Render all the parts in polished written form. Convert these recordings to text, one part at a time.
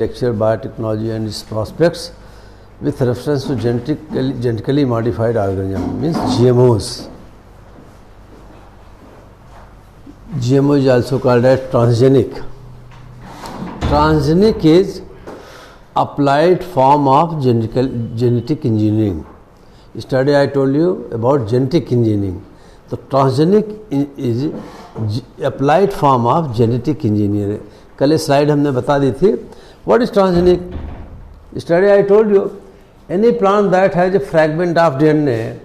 lecture biotechnology and its prospects with reference to genetically modified organism, means GMOs. GMO is also called as transgenic. Transgenic is applied form of genetic engineering. Yesterday I told you about genetic engineering. So transgenic is applied form of genetic engineering. कल slide हमने बता दी थी. What is transgenic? Yesterday I told you any plant that has a fragment of DNA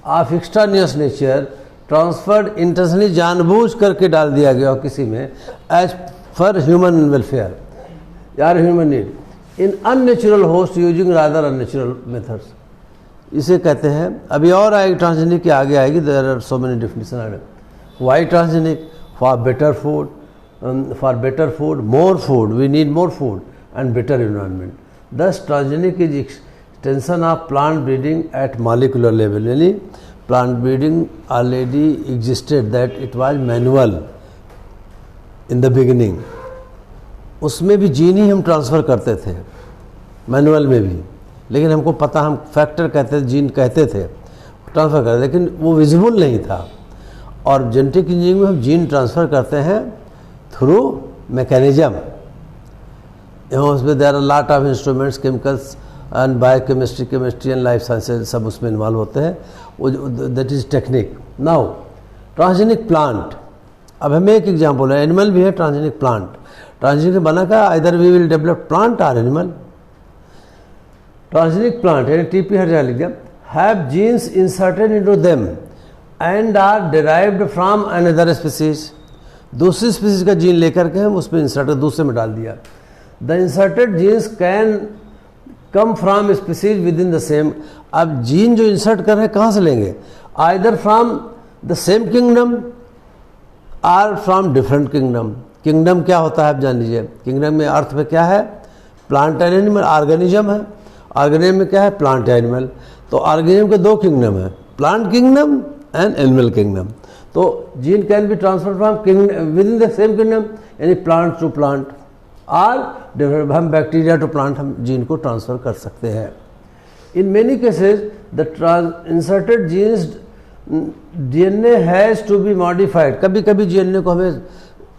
of extraneous nature transferred intentionally जानबूझ करके डाल दिया गया हो किसी में as for human welfare या human need in unnatural host using rather unnatural methods, इसे कहते हैं. अभी और आएगी ट्रांसजेनिक की, आगे आएगी. There are so many definition are. Why transgenic? For better food, more food, we need more food and better environment. Thus transgenic is extension of plant breeding at molecular level. यानी plant breeding already existed, that it was manual in the beginning. उसमें भी gene ही हम transfer करते थे, manual में भी, लेकिन हमको पता, हम फैक्टर कहते थे, जीन कहते थे, ट्रांसफ़र करते, लेकिन वो विजिबल नहीं था. और जेनेटिक इंजीनियरिंग में हम जीन ट्रांसफ़र करते हैं थ्रू मैकेनिज्म. यहाँ उसमें there are lot of instruments, chemicals and biochemistry, chemistry and life sciences सब उसमें इन्वॉल्व होते हैं. That is technique. Now transgenic plant, अब हमें एक एग्जाम्पल है, एनिमल भी है, ट्रांसजेनिक प्लांट. ट्रांसजेनिक बना का either we will develop plant और एनिमल. ट्रांसजेनिक प्लांट यानी टीपी हर जगह लिख दिया, have genes inserted into them and are derived from another species. दूसरी स्पीसीज का जीन लेकर के हम उसमें इंसर्ट दूसरे में डाल दिया. The inserted genes can come from species within the same. अब जीन जो इंसर्ट कर रहे हैं कहाँ से लेंगे? Either from the same kingdom are from different kingdom. Kingdom क्या होता है आप जान लीजिए. किंगडम में अर्थ में क्या है? Plant and animal. ऑर्गेनिज्म है. ऑर्गेनिज्म में क्या है? Plant animal. तो ऑर्गेनिज्म के दो किंगडम है, plant kingdom and animal kingdom. तो gene can be transfer from within the same kingdom, यानी प्लांट टू प्लांट और हम बैक्टीरिया टू प्लांट हम जीन को ट्रांसफ़र कर सकते हैं. In many cases the inserted genes DNA has to be modified. कभी कभी डीएनए को हमें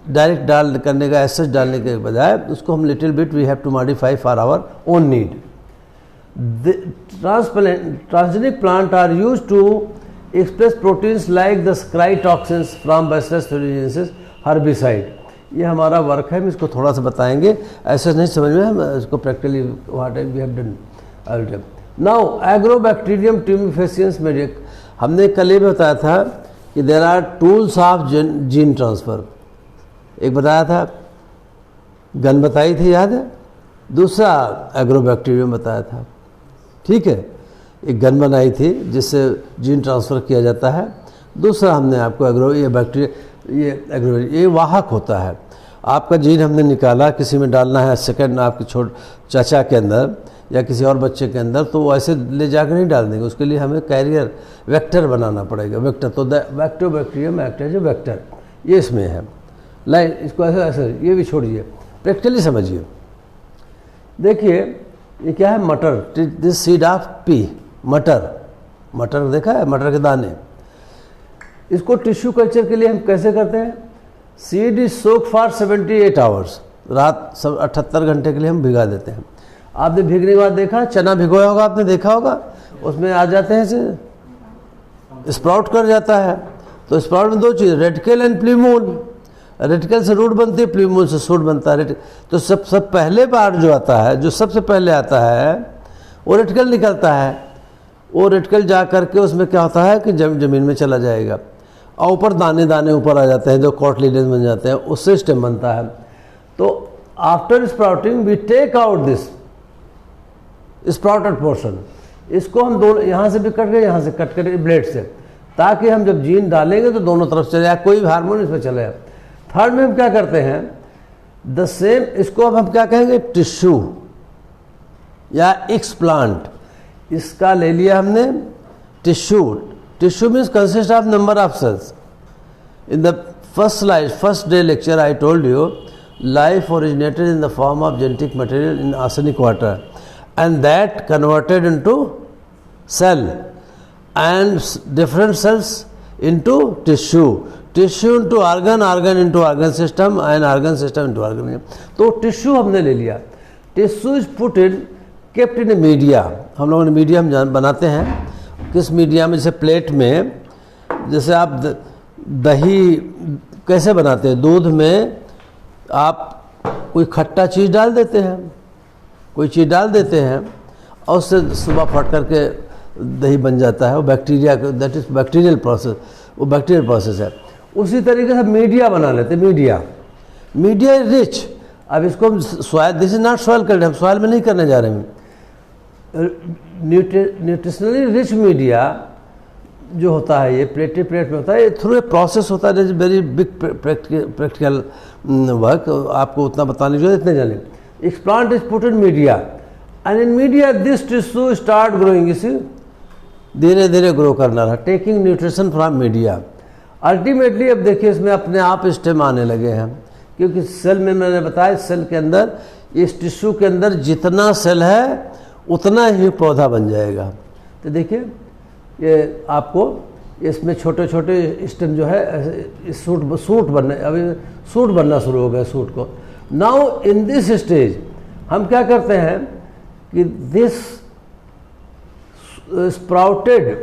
डायरेक्ट डाल करने का, एसेस डालने के बजाय उसको हम little bit we have to modify for our own need. Transgenic plant are used to express proteins like the scrytoxins from Bacillus thuringiensis herbicide. ये हमारा वर्क है, हम इसको थोड़ा सा बताएंगे, ऐसे नहीं समझ में, हम इसको practically what we have done. Now agrobacterium tumefaciens medic, हमने कल ये बताया था कि there are tools of gene transfer. एक बताया था, गन बताई थी, याद है? दूसरा एग्रोबैक्टीरियम बताया था. ठीक है, एक गन बनाई थी जिससे जीन ट्रांसफ़र किया जाता है. दूसरा हमने आपको ये बैक्टीरिया, ये वाहक होता है. आपका जीन हमने निकाला, किसी में डालना है, सेकंड आपके चाचा के अंदर या किसी और बच्चे के अंदर, तो वो ऐसे ले जाकर नहीं डाल देंगे. उसके लिए हमें कैरियर वेक्टर बनाना पड़ेगा. वेक्टर, तो bacterium act as a vector, ये इसमें है. लाइन इसको ऐसे ये भी छोड़िए, प्रैक्टिकली समझिए. देखिए ये क्या है? मटर. दिस सीड ऑफ पी, मटर. मटर देखा है, मटर के दाने. इसको टिश्यू कल्चर के लिए हम कैसे करते हैं? Seed is soak for 78 hours. रात 78 घंटे के लिए हम भिगा देते हैं. आपने भीगने के बाद देखा, चना भिगोया होगा, आपने देखा होगा, उसमें आ जाते हैं ऐसे स्प्राउट कर जाता है. तो स्प्राउट में दो चीज़, रेडिकल एंड प्लूमूल. रेडिकल से रूट बनती है, प्लूमूल से शूट बनता है. तो सब पहले बार जो आता है, जो सबसे पहले आता है वो रेडिकल निकलता है. वो रेडिकल जा करके उसमें क्या होता है कि जमीन में चला जाएगा और ऊपर दाने दाने ऊपर आ जाते हैं जो कॉटलिनेज बन जाते हैं, उससे स्टेम बनता है. तो after sprouting we take out this sprouted portion. इसको हम दोनों, यहाँ से भी कट के, यहाँ से कट कर ब्लेड से, ताकि हम जब जीन डालेंगे तो दोनों तरफ चले, कोई भी हार्मोन इसमें चले जाए. थर्ड में हम क्या करते हैं? द सेम, इसको अब हम क्या कहेंगे? टिश्यू या एक्सप्लांट. इसका ले लिया हमने tissue. Tissue means consist of number of cells. In the first slide, first day lecture I told you life originated in the form of genetic material in arsenic water and that converted into cell and different cells into tissue into organ into organ system and organ system into organ. तो tissue हमने ले लिया. Tissue is put in kept in media. हम लोगों ने media हम बनाते हैं. किस मीडिया में? जैसे प्लेट में, जैसे आप दही कैसे बनाते हैं? दूध में आप कोई खट्टा चीज़ डाल देते हैं, कोई चीज़ डाल देते हैं और उससे सुबह फट करके दही बन जाता है. वो bacteria, that is bacterial process, वो बैक्टीरियल प्रोसेस है. उसी तरीके से मीडिया बना लेते हैं. Media is rich. अब इसको हम soil, this is not soil culture, हम सॉइल में नहीं करने जा रहे हैं. न्यूट्रिशनली रिच मीडिया जो होता है, ये प्लेट में होता है. ये थ्रू ए प्रोसेस होता है. वेरी बिग प्रैक्टिकल वर्क, आपको उतना बताने जो इतने जाने. इस plant is put in media and in media this tissue start growing. इसी धीरे धीरे ग्रो करना रहा, taking nutrition from media. Ultimately अब देखिए इसमें अपने आप स्टेम आने लगे हैं, क्योंकि सेल में मैंने बताया, सेल के अंदर, इस टिश्यू के अंदर जितना सेल है उतना ही पौधा बन जाएगा. तो देखिए ये आपको इसमें छोटे छोटे स्टेम जो है सूट बनने, अभी सूट बनना शुरू हो गया सूट को. नाउ इन दिस स्टेज हम क्या करते हैं कि this sprouted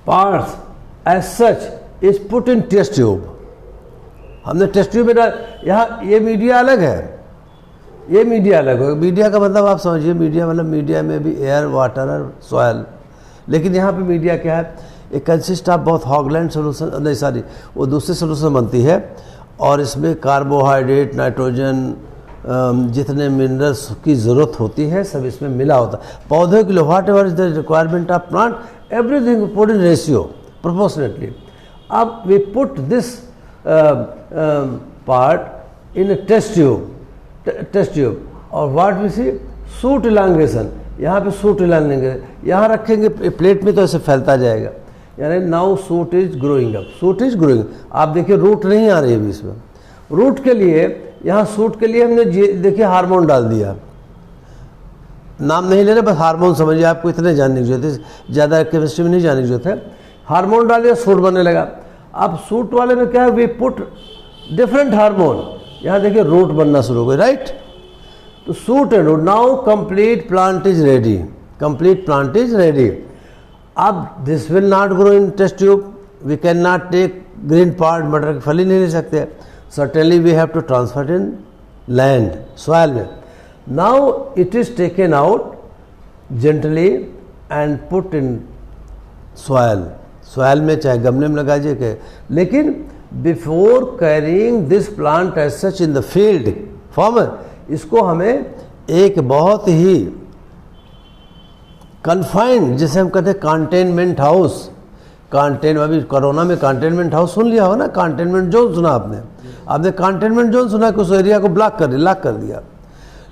parts as such is put in test tube. हमने टेस्ट ट्यूब में यहाँ, ये मीडिया अलग है, ये मीडिया अलग है. मीडिया का मतलब आप समझिए, मीडिया मतलब मीडिया में भी एयर, वाटर और सॉयल. लेकिन यहाँ पे मीडिया क्या है? एक कंसिस्ट ऑफ बहुत हॉगलैंड सोल्यूशन, नहीं सॉरी, वो दूसरे सोल्यूशन बनती है और इसमें कार्बोहाइड्रेट, नाइट्रोजन, जितने मिनरल्स की ज़रूरत होती है सब इसमें मिला होता है. पौधे के लिए whatever is the requirement of plant, everything put in ratio proportionately. अब we put this part in test tube और what we see shoot elongation. यहाँ पे सूट इलांगेशन यहाँ रखेंगे प्लेट में तो ऐसे फैलता जाएगा. यानी now suit is growing up, suit is growing. आप देखिए रूट नहीं आ रही है बीच में. रूट के लिए, यहाँ सूट के लिए हमने देखिए हार्मोन डाल दिया. नाम नहीं लेना, बस हार्मोन समझिए. आपको इतने जानने की जरूरत है, ज़्यादा केमिस्ट्री में नहीं जानने की जरूरत है. हार्मोन डाल दिया, सूट बनने लगा. अब सूट वाले में क्या है? We put different hormone. यहाँ देखिए रूट बनना शुरू हो गई, राइट. तो shoot and root, now complete plant is ready, complete plant is ready. अब this will not grow in test tube, we can not take green part, मटर की फली नहीं ले सकते. Certainly we have to transfer in land, soil में. Now it is taken out gently and put in soil. Soil में चाहे गमले में लगा दीजिए, लेकिन before carrying this plant as such in the field farmer, इसको हमें एक बहुत ही कन्फाइंड, जिसे हम कहते हैं कंटेनमेंट हाउस. अभी कोरोना में कंटेनमेंट हाउस सुन लिया हो ना, कंटेनमेंट जोन सुना आपने कंटेनमेंट जोन सुना कि उस एरिया को लॉक कर दिया.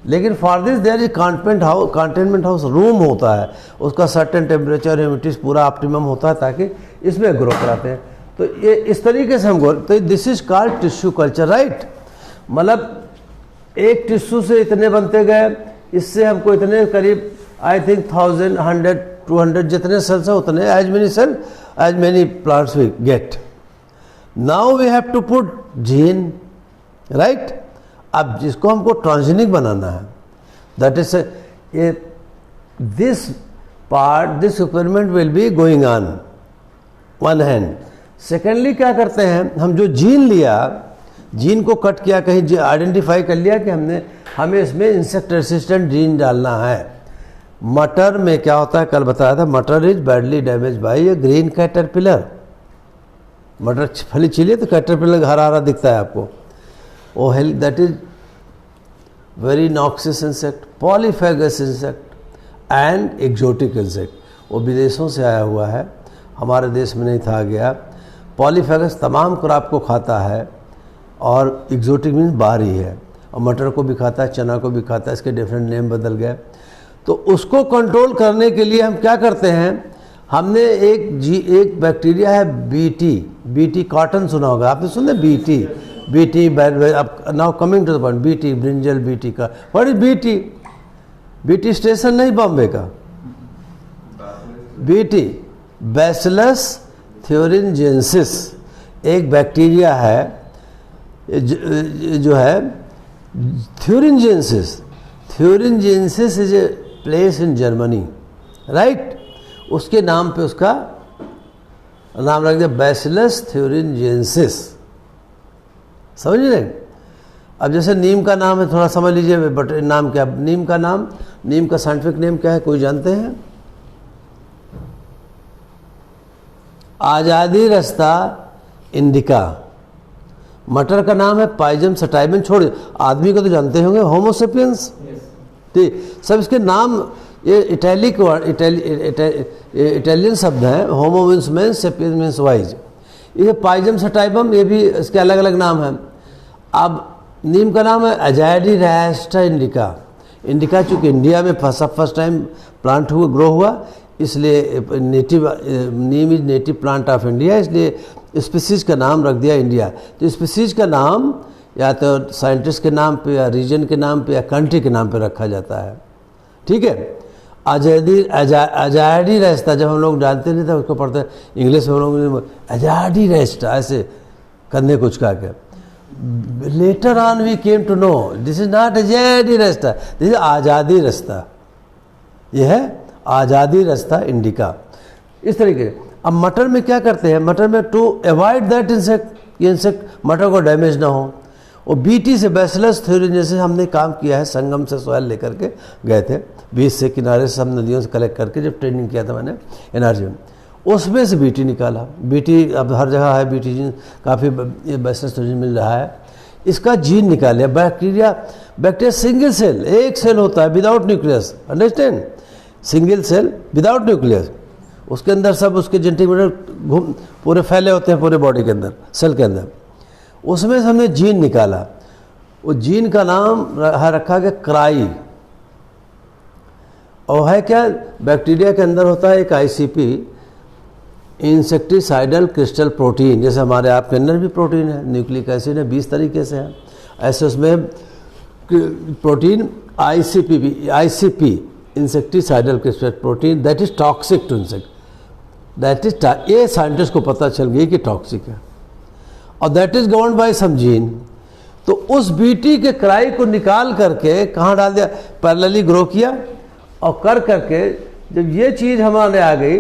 लेकिन for this there is containment house room होता है, उसका सर्टेन टेम्परेचर, ह्यूमिडिटी पूरा ऑप्टिमम होता है ताकि इसमें ग्रो कराते हैं. तो ये इस तरीके से हम ग्रो, तो this is called tissue culture, right. मतलब एक टिश्यू से इतने बनते गए, इससे हमको इतने करीब आई थिंक 1000, 100, 200 जितने सेल्स हैं उतने, as many cell as many plants we get. Now we have to put gene, right. अब जिसको हमको ट्रांसजेनिक बनाना है, दैट इज ये this part, this experiment will be going on one hand. Secondly क्या करते हैं, हम जो जीन लिया, जीन को कट किया, कहीं आइडेंटिफाई कर लिया कि हमें इसमें इंसेक्ट रेसिस्टेंट जीन डालना है. मटर में क्या होता है, कल बताया था, मटर is badly damage by A green caterpillar. मटर फली छिलिए तो कैटरपिलर हरा हरा दिखता है आपको. वो health, that is very noxious insect, polyphagous insect and exotic insect. वो विदेशों से आया हुआ है, हमारे देश में नहीं था गया. पॉलीफेगस तमाम क्रॉप को खाता है और एक्जोटिक मीन्स बाहरी है, और मटर को भी खाता है, चना को भी खाता है. इसके डिफरेंट नेम बदल गए. तो उसको कंट्रोल करने के लिए हम क्या करते हैं, हमने एक बैक्टीरिया है बीटी कॉटन, सुना होगा आपने, सुने BT. BT, now coming to the point, BT brinjal, BT का what is BT? BT station नहीं बॉम्बे का, बीटी बैसिलस थ्योरिनजेंसिस एक बैक्टीरिया है जो है thuringiensis. Thuringiensis is a place in Germany, right? उसके नाम पे उसका नाम रख दिया बैसिलस थ्योरिनजेंसिस, समझ रहे? अब जैसे नीम का नाम है, थोड़ा समझ लीजिए बट नाम क्या, नीम का नाम, नीम का साइंटिफिक नेम क्या है, कोई जानते हैं? आज़ादी रास्ता इंडिका। मटर का नाम है पाइजम सटाइबन। छोड़, आदमी को तो जानते होंगे, होमोसेपियंस। ठीक, सब इसके नाम ये इटैलिक वर्ड, इटालियन शब्द हैं। होमो means man, sapiens means wise. ये पाइजम सटाइबम, ये भी इसके अलग अलग नाम हैं। अब नीम का नाम है अजाडी रास्टा इंडिका। इंडिका चूँकि इंडिया में फर्स्ट टाइम प्लांट हुआ, ग्रो हुआ, इसलिए native, Neem is native plant of India, इसलिए स्पीसीज का नाम रख दिया इंडिया। तो स्पीसीज का नाम या तो साइंटिस्ट के नाम पे या रीजन के नाम पे या कंट्री के नाम पे रखा जाता है, ठीक है? अजाडी रास्ता जब हम लोग जानते नहीं था, उसको पढ़ते इंग्लिश में हम लोग अजाडी रास्ता ऐसे कंधे कुछ का के। Later on we came to know this is not अजाडी रास्ता, दिस इज आज़ादी रास्ता। यह है आज़ादी रास्ता इंडिका, इस तरीके से। अब मटर में क्या करते हैं? मटर में टू अवॉइड दैट इंसेक्ट, ये इंसेक्ट मटर को डैमेज ना हो, और बीटी से बैसिलस थ्योरिनजेंसिस हमने काम किया है। संगम से सॉयल लेकर के गए थे, बीच से किनारे से सब नदियों से कलेक्ट करके, जब ट्रेनिंग किया था मैंने एनआरजी में, उसमें से बीटी निकाला। बीटी अब हर जगह है, बीटी जीन काफ़ी बैसिलस थ्योरिनजेंसिस मिल रहा है। इसका जीन निकाले। बैक्टीरिया सिंगल सेल, एक सेल होता है without nucleus, understand? Single cell without nucleus, उसके अंदर सब उसके जेनेटिक मटेरियल घूम पूरे फैले होते हैं पूरे बॉडी के अंदर, सेल के अंदर। उसमें से हमने जीन निकाला। वो जीन का नाम रखा गया क्राई। और है क्या? बैक्टीरिया के अंदर होता है एक आईसीपी, इंसेक्टिसाइडल क्रिस्टल प्रोटीन। जैसे हमारे आपके अंदर भी प्रोटीन है, न्यूक्लिक एसिड है, 20 तरीके से है, ऐसे उसमें protein ICP insecticidal crystal protein, that is toxic to insect, that is, ये साइंटिस्ट को पता चल गई कि टॉक्सिक है, और that is governed by some gene. तो उस बीटी के क्राई को निकाल करके कहाँ डाल दिया? पैरेलली ग्रो किया, और कर करके जब ये चीज़ हमारे आ गई,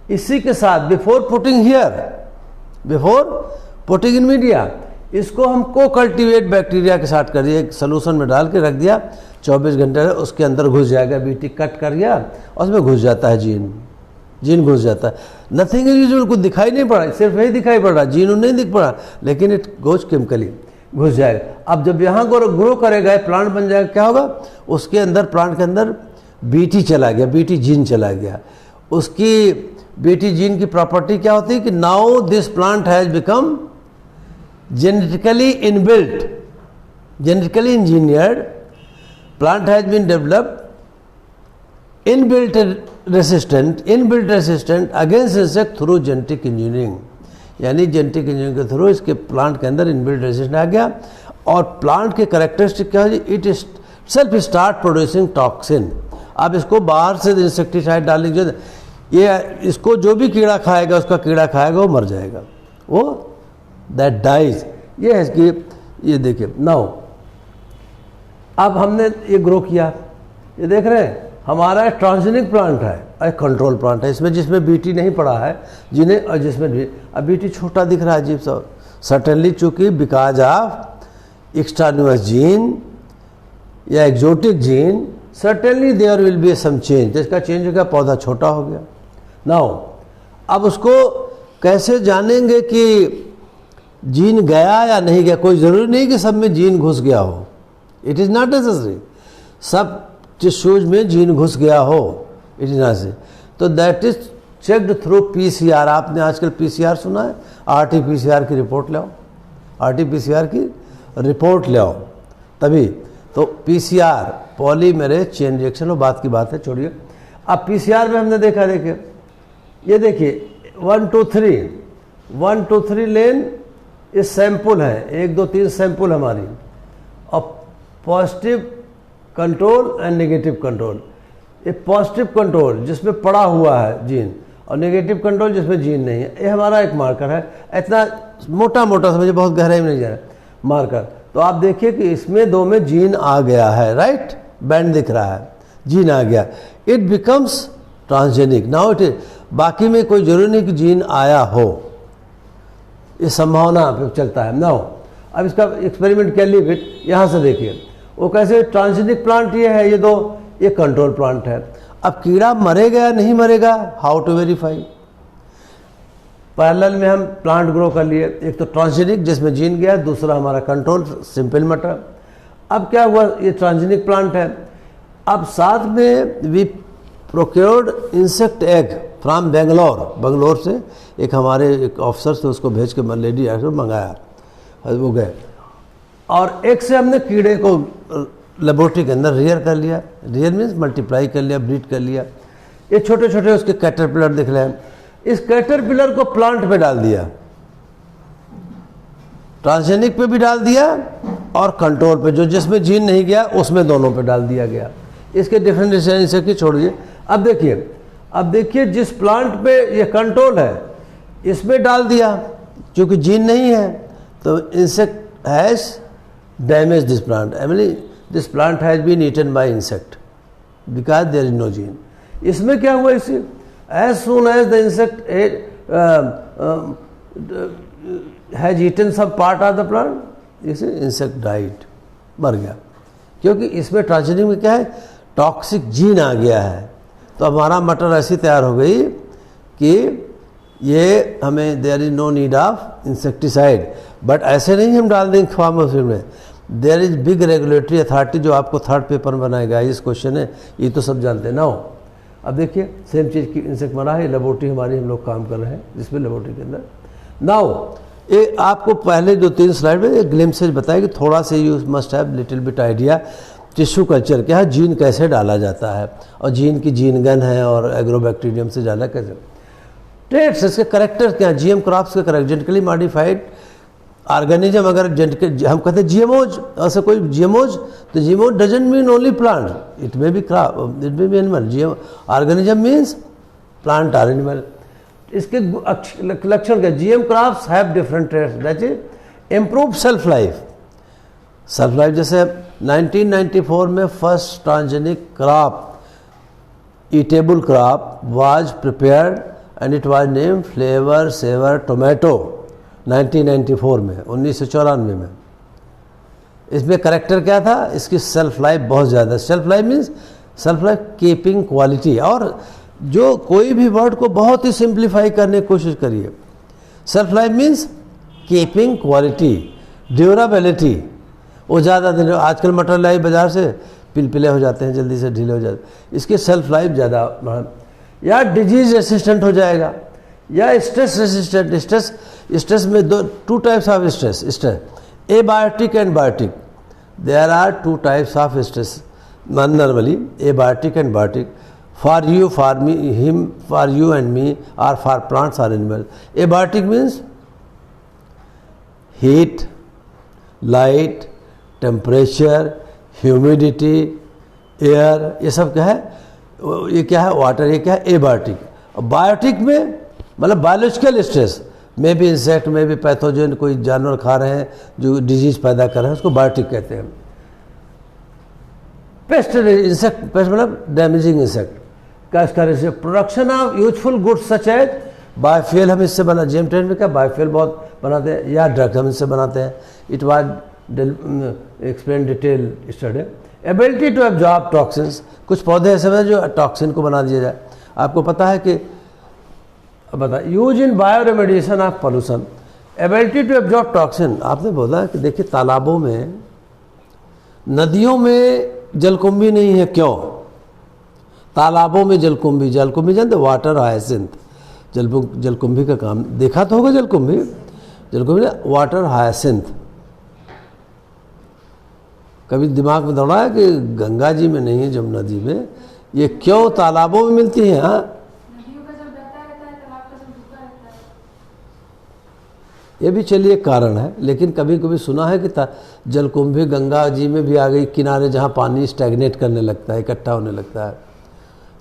इसी के साथ बिफोर पुटिंग इन मीडिया, इसको हम को कल्टीवेट बैक्टीरिया के साथ कर दिया, एक सोल्यूशन में डाल के रख दिया, 24 घंटे उसके अंदर घुस जाएगा। बीटी कट कर गया और उसमें घुस जाता है जीन घुस जाता है। नथिंग इज यूजुअल, कुछ दिखाई नहीं पड़ा, सिर्फ यही दिखाई पड़ रहा, जीन नहीं दिख पड़ा, लेकिन इट गोज केमिकली घुस जाएगा। अब जब यहाँ ग्रो करेगा, प्लांट बन जाएगा, क्या होगा? उसके अंदर, प्लांट के अंदर बीटी चला गया, बीटी जीन चला गया। उसकी बीटी जीन की प्रॉपर्टी क्या होती है कि now this plant has become genetically inbuilt, genetically engineered plant has been developed inbuilt resistant against insect through genetic engineering. यानी जेनेटिक इंजीनियरिंग के थ्रू इसके प्लांट के अंदर इनबिल्ट रेसिस्टेंट आ गया। और प्लांट के कैरेक्टरिस्टिक क्या है? It self start producing toxin. अब इसको बाहर से इंसेक्टिसाइड डालेंगे, ये इसको जो भी कीड़ा खाएगा, उसका कीड़ा खाएगा, वो मर जाएगा, वो दैट डाइज। ये है कि ये देखिए नाउ, अब हमने ये ग्रो किया, ये देख रहे हैं हमारा ट्रांसजेनिक प्लांट है, एक कंट्रोल प्लांट है, इसमें जिसमें बीटी नहीं पड़ा है, जिन्हें और जिसमें भी अब बीटी छोटा दिख रहा है अजीब सा, सर्टेनली चूँकि बिकॉज ऑफ एक्सट्रान्यूअस जीन या exotic gene, certainly there will be some change. जिसका चेंज हो गया, पौधा छोटा हो गया। नाउ अब उसको कैसे जानेंगे कि जीन गया या नहीं गया? कोई ज़रूरी नहीं कि सब में जीन घुस गया हो, इट इज़ नॉट नेसेसरी सब टिश्यूज में जीन घुस गया हो, इट इज नॉट। तो that is checked through PCR. आपने आजकल पीसीआर सुना है? आरटीपीसीआर की रिपोर्ट ले आओ, आरटीपीसीआर की रिपोर्ट ले आओ, तभी तो पीसीआर पॉलीमेरेज चेन रिएक्शन, वो बात की बात है, छोड़िए। अब पीसीआर में हमने देखा, देखिए ये देखिए 1 2 3 लेन ये सैंपल है, 1 2 3 सैंपल हमारी, और positive control and negative control. ये पॉजिटिव कंट्रोल जिसमें पड़ा हुआ है जीन, और नेगेटिव कंट्रोल जिसमें जीन नहीं है, ये हमारा एक मार्कर है। इतना मोटा मोटा समझिए, बहुत गहराई में नहीं जा रहा मार्कर। तो आप देखिए कि इसमें 2 में जीन आ गया है, राइट, बैंड दिख रहा है, जीन आ गया, it becomes transgenic. Now it is, बाकी में कोई जरूरी नहीं कि जीन आया हो, ये संभावना पे चलता है। नाउ अब इसका एक्सपेरिमेंट कैन लीव इट, यहाँ से देखिए वो कैसे ट्रांसजेनिक प्लांट ये है, ये 2, ये कंट्रोल प्लांट है। अब कीड़ा मरेगा या नहीं मरेगा, हाउ टू वेरीफाई। पैरेलल में हम प्लांट ग्रो कर लिए, एक तो ट्रांसजेनिक जिसमें जीन गया, दूसरा हमारा कंट्रोल, सिंपल मैटर। अब क्या हुआ, ये ट्रांसजेनिक प्लांट है। अब साथ में we procured insect egg from Bangalore से, एक हमारे एक ऑफिसर से उसको भेज के लेडी मंगाया, वो गए, और एक से हमने कीड़े को लेबोरेटरी के अंदर रियर कर लिया। रियर मीन्स मल्टीप्लाई कर लिया, ब्रीड कर लिया। ये छोटे छोटे उसके कैटरपिलर दिख रहे हैं, इस कैटरपिलर को प्लांट पे डाल दिया, ट्रांसजेनिक पे भी डाल दिया और कंट्रोल पे, जो जिसमें जीन नहीं गया उसमें दोनों पे डाल दिया गया। इसके डिफरेंशिएशन इसे की छोड़िए। अब देखिए जिस प्लांट पे ये कंट्रोल है इसमें डाल दिया, क्योंकि जीन नहीं है, तो insect has damage this plant, this plant has been eaten by insect because there is no gene. इसमें क्या हुआ, इसे as soon as the insect has eaten some part of the plant, इसे इंसेक्ट डाइड, मर गया, क्योंकि इसमें transgenic में क्या है, टॉक्सिक जीन आ गया है। तो हमारा मटर ऐसी तैयार हो गई कि ये हमें there is no need of insecticide. But ऐसे नहीं हम डाल देंगे फार्मेसी में, there is big regulatory authority जो आपको थर्ड पेपर में बनाएगा। इस क्वेश्चन है, ये तो सब जानते हैं ना हो। अब देखिए सेम चीज़ की इंसेक्ट मरा है, लेबोरेटरी हमारी हम लोग काम कर रहे हैं जिसमें लेबोरेटरी के अंदर। नाउ ये आपको पहले 2-3 स्लाइड में एक ग्लिम्सेज बताया कि थोड़ा सा you must have little bit idea tissue culture क्या है, जीन कैसे डाला जाता है, और जीन की जीन गन है और एग्रोबैक्टीरियम से डाला कैसे, ट्रेट्स इसके करेक्टर क्या है, जीएम क्रॉप्स के करेक्ट, जेनेटिकली मॉडिफाइड ऑर्गेनिज्म। अगर हम कहते हैं जीएमओज, ऐसे कोई जीएमओज, तो GMO doesn't mean only plant, it may be crop, it may be animal. GM organism means plant और एनिमल। इसके लक्षण क्या, GM crops have different traits, that is improve self life. Self life जैसे 1994 में first transgenic crop, edible crop was prepared and it was name flavour saver tomato 1994 में, 1994 में। इसमें character क्या था, इसकी सेल्फ लाइफ बहुत ज़्यादा, self life means self life keeping quality. और जो कोई भी वर्ड को बहुत ही सिंप्लीफाई करने की कोशिश करिए, self life means keeping quality, durability. वो ज़्यादा दिन, आजकल मटर लाई बाज़ार से पिलपिले हो जाते हैं, जल्दी से ढीले हो जाते हैं, इसकी सेल्फ लाइफ ज़्यादा, या डिजीज रेसिस्टेंट हो जाएगा, या स्ट्रेस रेसिस्टेंट। स्ट्रेस में 2 types of stress, abiotic and biotic. There are 2 types of stress normally, abiotic and biotic, for you, for me, him, for you and me, और for plants और animal. Abiotic means heat, light, temperature, humidity, air, ये सब क्या है, ये क्या है, water, ये क्या है, एबायोटिक। और बायोटिक में मतलब बायोलॉजिकल स्ट्रेस, में भी इंसेक्ट, में भी पैथोजन, कोई जानवर खा रहे हैं जो डिजीज पैदा कर रहे हैं, उसको बायोटिक कहते हैं। पेस्ट, इंसेक्ट, पेस्ट मतलब डैमेजिंग इंसेक्ट का, इसका production of useful goods such as biofuel, हम इससे बना, जेम ट्रेन में क्या बायोफ्यूल बहुत बनाते हैं, या ड्रग हम इससे बनाते हैं। It was explain detail study. Ability to absorb toxins, कुछ पौधे ऐसे हैं जो टॉक्सिन को बना दिया जाए। आपको पता है कि use in bio remediation of pollution, ability to absorb toxin. आपने बोला कि देखिए तालाबों में, नदियों में जलकुंभी नहीं है, क्यों? तालाबों में जलकुंभी जानते, वाटर हायसिंथ, जलकुंभी का काम देखा तो होगा, जलकुंभी वाटर हायसिंथ। कभी दिमाग में दौड़ा है कि गंगा जी में नहीं है, जमुना जी में, ये क्यों तालाबों में मिलती हैं? हाँ, ये भी चलिए कारण है, लेकिन कभी कभी सुना है कि जलकुंभी गंगा जी में भी आ गई किनारे, जहाँ पानी स्टैग्नेट करने लगता है, इकट्ठा होने लगता है,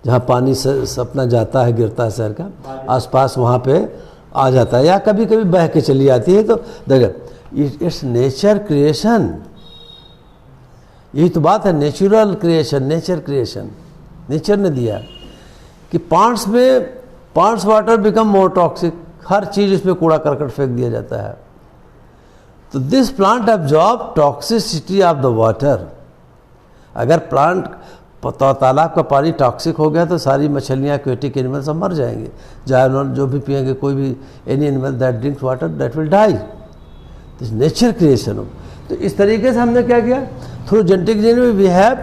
जहाँ पानी अपना जाता है, गिरता है शहर का आसपास, वहाँ पे आ जाता है, या कभी कभी बह के चली आती है। तो देखो इट्स नेचर क्रिएशन, यही तो बात है, natural creation, nature creation. Nature ने दिया कि ponds water become more toxic, हर चीज़ इसमें कूड़ा करकट फेंक दिया जाता है। तो this plant absorb toxicity of the water. अगर प्लांट तालाब का पानी टॉक्सिक हो गया तो सारी मछलियाँ, एक्वेटिक एनिमल सब मर जाएंगे। जानवर जो भी पिएंगे, कोई भी any animal that drinks water that will die. This nature creation. तो इस तरीके से हमने क्या किया, through genetic engineering we have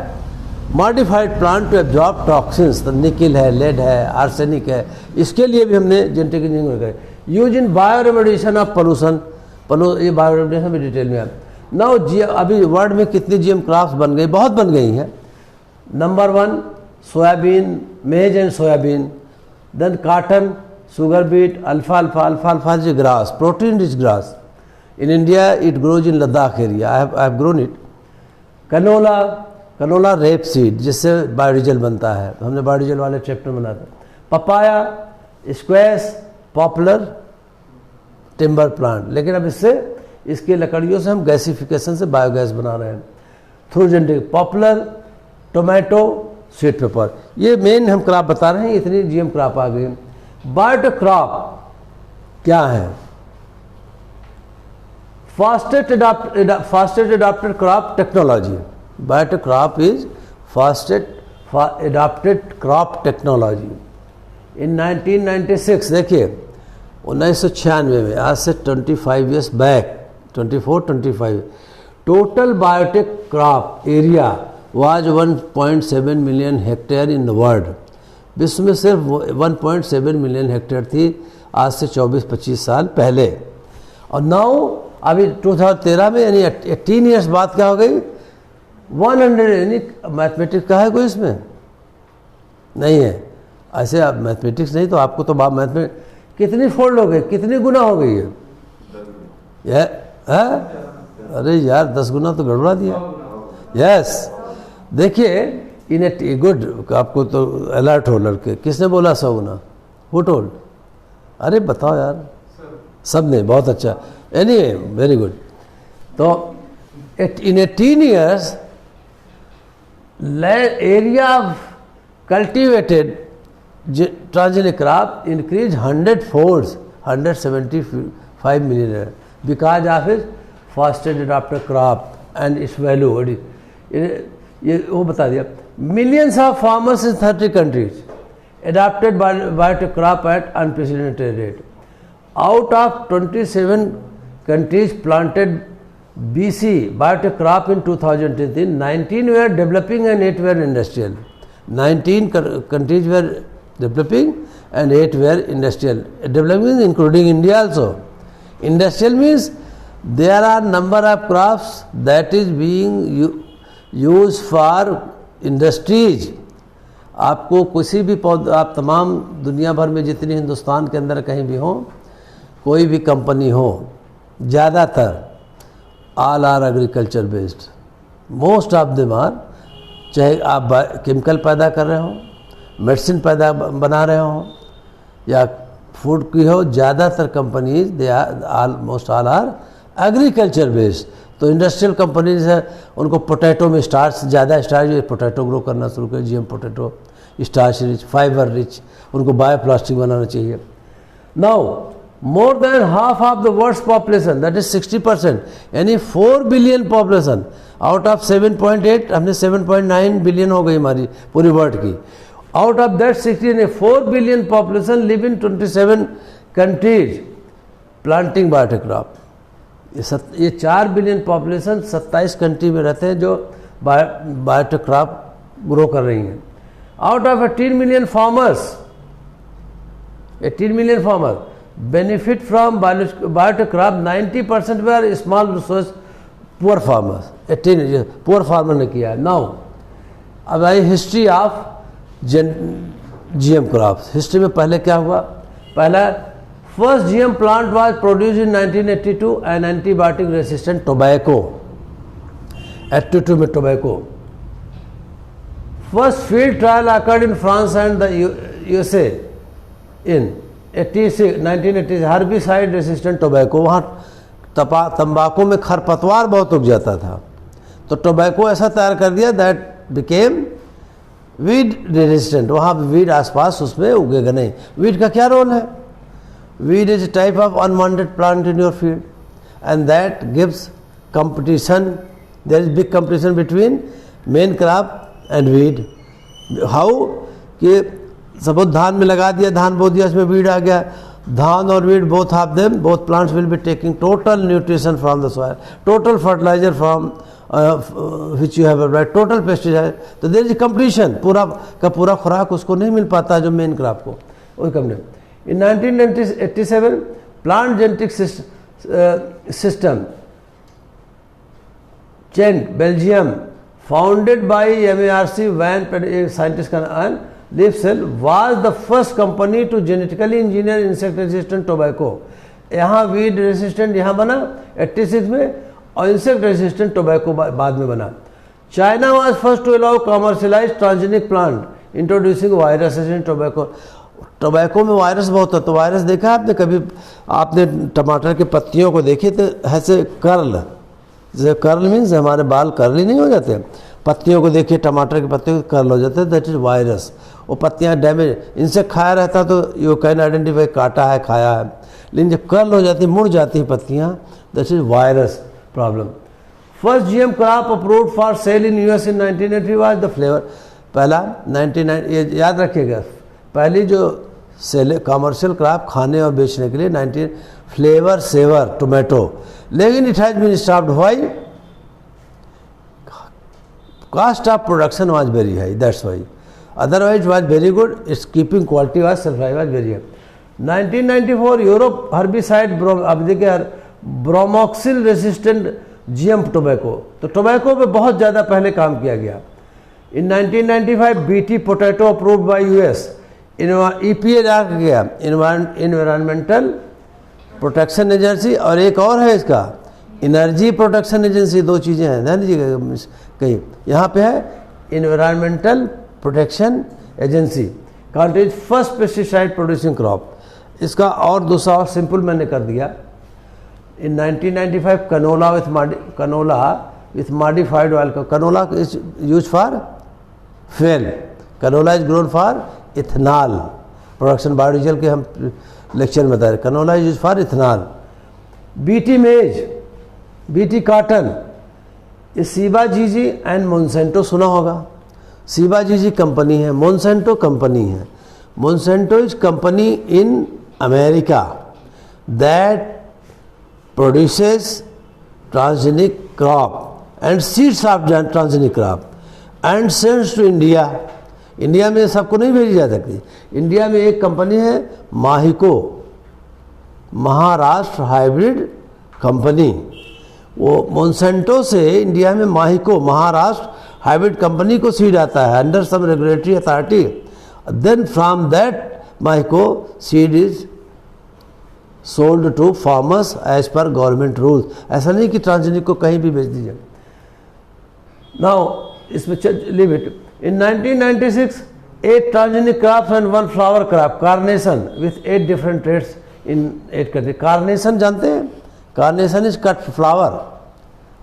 modified plant to absorb toxins. तो निकिल है, लेड है, आर्सेनिक है, इसके लिए भी हमने जेनेटिक इंजीनियरिंग करी। Use in bioremediation of pollution, ये बायोरेमेडिएशन में डिटेल में है। नाउ अभी वर्ल्ड में कितनी जीएम क्रॉप्स बन गई, बहुत बन गई हैं। Number 1 soybean, maize and soybean, then cotton, sugar beet, alfalfa is a grass, protein rich grass. In India it grows in Ladakh area. I have grown it. Canola rape seed जिससे biodiesel बनता है, हमने biodiesel वाले chapter में बनाया था. Papaya, squash, popular, timber plant. लेकिन अब इसकी लकड़ियों से हम गैसिफिकेशन से बायोगैस बना रहे हैं through genetic. Popular, tomato, sweet pepper, ये मेन हम क्रॉप बता रहे हैं. इतनी जीएम क्रॉप आ गई. बायोटो क्रॉप क्या है? Fastest adopted crop technology. Biotic crop is fastest adopted crop technology. In 1996, देखिए 1996 में, आज से 25 years back, 24-25, total biotic crop area was 1.7 million hectare in the world. विश्व में सिर्फ 1.7 मिलियन हेक्टेयर थी आज से 24-25 साल पहले. और नाउ अभी 2013 में यानी 18 ईयर्स बाद क्या हो गई? 100. यानी मैथमेटिक्स का है कोई इसमें नहीं है. ऐसे आप मैथमेटिक्स नहीं तो आपको तो बाप मैथमेटिक्स कितनी फोल्ड हो गई, कितनी गुना हो गई है? अरे यार 10 गुना तो गड़बड़ा दिया. यस, देखिए इन ए गुड, आपको तो अलर्ट हो लड़के. किसने बोला 100 गुना? Who told? अरे बताओ यार. सब ने, बहुत अच्छा. Anyway, very good. तो इन 18 years area of cultivated transgenic crop increase 100 folds, 175 million, because of is fastest adopted crop and it's value. ये वो बता दिया. Millions of farmers in 30 countries adopted biotic crop at unprecedented rate. Out of 27 countries planted BC biotic crop in 2010, 19 were developing and 8 were industrial. 19 countries were developing and 8 were industrial. Developing including India also. Industrial means there are number of crops that is being used for industries. आपको किसी भी पौधा, आप तमाम दुनिया भर में जितनी हिंदुस्तान के अंदर कहीं भी हो, कोई भी कंपनी हो, ज़्यादातर all are agriculture based. Most of them are, चाहे आप केमिकल पैदा कर रहे हो, मेडिसिन बना रहे हो या फूड की हो, ज़्यादातर companies they are almost all are agriculture based. तो इंडस्ट्रियल कंपनीज है, उनको पोटैटो में स्टार्च, ज़्यादा स्टार्च, पोटैटो ग्रो करना शुरू करें. GM potato starch rich, fibre rich, उनको बायोप्लास्टिक बनाना चाहिए. Now more than half of the world's population, that is 60%, यानी 4 बिलियन पॉपुलेशन आउट ऑफ 7.8, हमने 7.9 बिलियन हो गई हमारी पूरी वर्ल्ड की. Out of that 60, 4 billion population live in 27 countries planting biotic crop. ये 4 बिलियन पॉपुलेशन 27 कंट्री में रहते हैं जो बायोटिक क्रॉप ग्रो कर रही हैं. Out of 18 million farmers, 18 million farmer benefit from biotic crop, 90% were small resource poor farmers. 18 poor farmer ने किया है. नाउ अब I history of GM crops. History में पहले क्या हुआ? पहला First GM plant was produced in 1982 and antibiotic resistant tobacco. 82 में tobacco. First field trial occurred in France and the USA in 1980 herbicide resistant tobacco. वहाँ तंबाकू में खरपतवार बहुत उग जाता था, तो टोबैको ऐसा तैयार कर दिया दैट बिकेम वीड रेजिस्टेंट. वहाँ वीड आसपास उसमें उगेगा नहीं. वीड का क्या रोल है? Weed is type of unwanted plant in your field and that gives competition. There is big competition between main crop and weed. How कि सपोज धान में लगा दिया, धान बो दिया, इसमें वीड आ गया. धान और weed both of them, both plants will be taking total nutrition from the soil, total fertiliser from which you have applied, total pesticide. तो देयर इज कंपटीशन. पूरा का पूरा खुराक उसको नहीं मिल पाता जो मेन क्रॉप को. वही company. In 1987 plant genetic system Ghent Belgium founded by MARC Van scientist का नाम leaf cell was the first company to genetically engineer insect resistant tobacco. यहाँ वीड रेजिस्टेंट यहाँ बना 86 में और इंसेक्ट रेजिस्टेंट टोबैको बाद में बना. China was first to allow commercialise transgenic plant introducing virus resistant tobacco. Tobacco में वायरस बहुत है, तो वायरस देखा आपने कभी? आपने टमाटर की पत्तियों को देखे तो ऐसे कर्ल, जैसे कर्ल मीन्स हमारे बाल कर्ली नहीं हो जाते. पत्तियों को देखिए, टमाटर की पत्तियों को कर्ल हो जाते हैं, दैट इज वायरस. वो पत्तियाँ डैमेज, इनसे खाया रहता तो यू कैन आइडेंटिफाई काटा है, खाया है. लेकिन जब कर्ल हो जाती, मुड़ जाती हैं पत्तियाँ, that is virus problem. First GM crop approved for sale in US in 1980 was the flavour. पहला 99, ये याद रखिएगा, पहली जो सेल कमर्शियल क्रॉप खाने और बेचने के लिए 19 फ्लेवर सेवर टोमेटो. लेकिन it has been stopped. Why? Cost of production was very high, that's why. Otherwise was very good, it's keeping quality was supply was very high. 1994 Europe herbicide, अब देखिए bromoxynil resistant GM tobacco. तो tobacco पे बहुत ज़्यादा पहले काम किया गया. In 1995 BT potato approved by US. EPA आ गया, इन्वायरमेंटल प्रोटेक्शन एजेंसी, और एक और है इसका एनर्जी प्रोटेक्शन एजेंसी. दो चीज़ें हैं, ध्यान दीजिएगा कहीं. यहाँ पे है environmental protection agency. Countries first pesticide producing crop. इसका और दूसरा और सिंपल मैंने कर दिया. In 1995, canola with modified oil. Canola is used for fuel. Canola is grown for ethanol production. Biodiesel के हम लेक्चर में बताए. Canola is used for ethanol. BT maize, BT cotton, ये सीबा जीजी एंड मोनसेंटो सुना होगा. सीबा जीजी कंपनी है, मोनसेंटो कंपनी है. Monsanto is company in America that produces transgenic crop and seeds of transgenic crop and sends to India. India में सबको नहीं भेजी जा सकती. इंडिया में एक कंपनी है माहिको, महाराष्ट्र हाइब्रिड कंपनी. वो मोनसेंटो से इंडिया में माहिको महाराष्ट्र हाइब्रिड कंपनी को सीड आता है under some regulatory authority. Then from that Mahyco seed is sold to farmers as per government rules. ऐसा नहीं कि ट्रांसजेनिक को कहीं भी बेच दीजिए. नाउ इसमें leave it. In 1996 8 transgenic crops and 1 flower crop carnation with 8 different trades in 8 country. Carnation जानते हैं? Carnation is cut flower.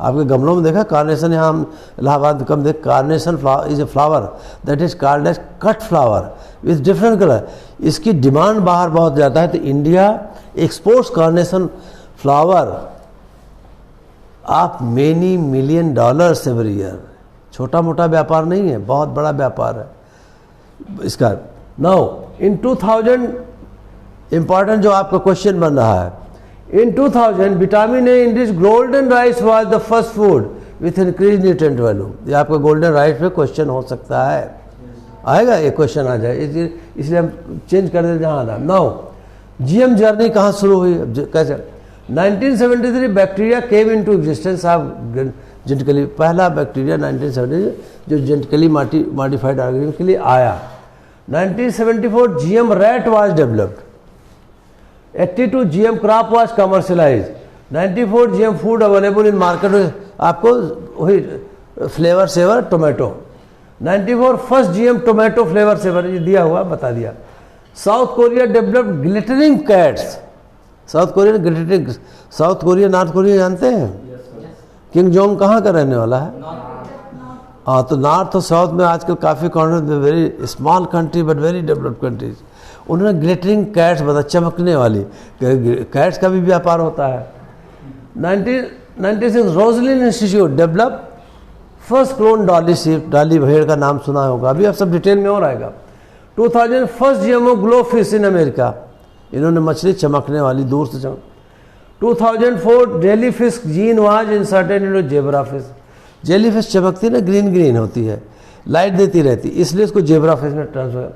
आपके गमलों में देखा कार्नेशन, यहाँ हम इलाहाबाद कम देख. Carnation is a flower that is called as cut flower with different colour. इसकी डिमांड बाहर बहुत ज़्यादा है, तो India exports carnation flower of many $million every year. छोटा मोटा व्यापार नहीं है, बहुत बड़ा व्यापार है इसका. नाउ इन 2000 इंपॉर्टेंट जो आपका क्वेश्चन बन रहा है, इन 2000 vitamin A Indies golden rice was the first food with increase nutrient value. ये आपका गोल्डन राइस पे क्वेश्चन हो सकता है, आएगा एक क्वेश्चन आ जाए, इसलिए हम चेंज कर देते जहाँ आना. नाउ GM जर्नी कहाँ शुरू हुई, कैसे? 1973 bacteria came into existence of genetically. पहला बैक्टीरिया 1970 जो जेनेटिकली मॉडिफाइड ऑर्गेनिज्म के लिए आया. 1974 GM rat was developed. 82 GM crop was commercialise, 94 GM food available in market, आपको वही flavour saver tomato, 94 first GM tomato flavour saver, ये दिया हुआ बता दिया। South Korea developed glittering cats, South Korea glittering, South Korea North Korea जानते हैं? King Jong कहाँ का रहने वाला है? हाँ, तो नॉर्थ और साउथ में आजकल काफ़ी country, very small country but very developed countries, उन्होंने ग्लिटरिंग कैट्स बता, चमकने वाली कैट्स का भी व्यापार होता है। 1996 Roslin Institute develop first clone Dolly sheep, Dolly भेड़ का नाम सुना होगा, अभी अब सब डिटेल में और आएगा। 2000 first GMO glow fish in America, इन्होंने मछली चमकने वाली दूर से चमक। 2004 jelly fish gene was inserted into zebra fish, jelly fish चमकती ना, ग्रीन ग्रीन होती है, लाइट देती रहती, इसलिए इसको जेब्रा फिश में ट्रांसफर।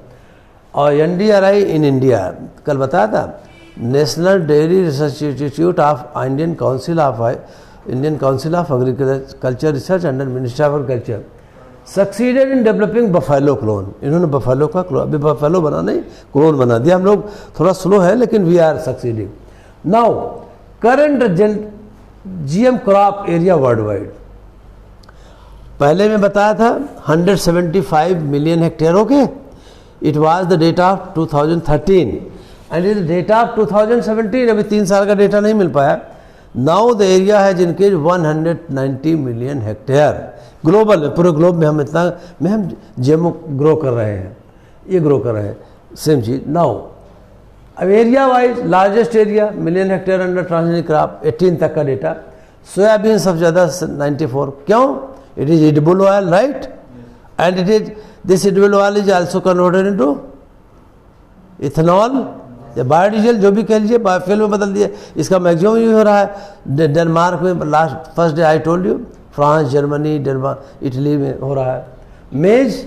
और NDRI इन इंडिया, कल बताया था, national dairy research institute of Indian council of agriculture research under ministry of agriculture succeeded in developing buffalo clone, इन्होंने बफेलो का क्लोन, अभी बफेलो बना नहीं, क्लोन बना दिया। हम लोग थोड़ा स्लो है लेकिन we are succeeding now. Current GM crop area world wide, पहले मैं बताया था 175 million hectare, okay, it was the data of 2013 and is data of 2017, अभी 3 साल का डेटा नहीं मिल पाया। नाउ द एरिया है जिनके 190 मिलियन हेक्टेयर, ग्लोबल, पूरे ग्लोब में हम इतना में हम GMO ग्रो कर रहे हैं, ये ग्रो कर रहे हैं, सेम चीज। नाउ अब area wise largest area million hectare under transgenic crop 18 तक का डेटा। सोयाबीन सबसे ज़्यादा 94, क्यों? It is edible oil, right, and it is this edible oil is also converted into ethanol या बायोडीजल, जो भी कह लीजिए, बायोफ्यूल में बदल दिया, इसका मैक्सिमम यूज हो रहा है। डेनमार्क में last first day I told you, France, Germany, Italy में हो रहा है। मेज,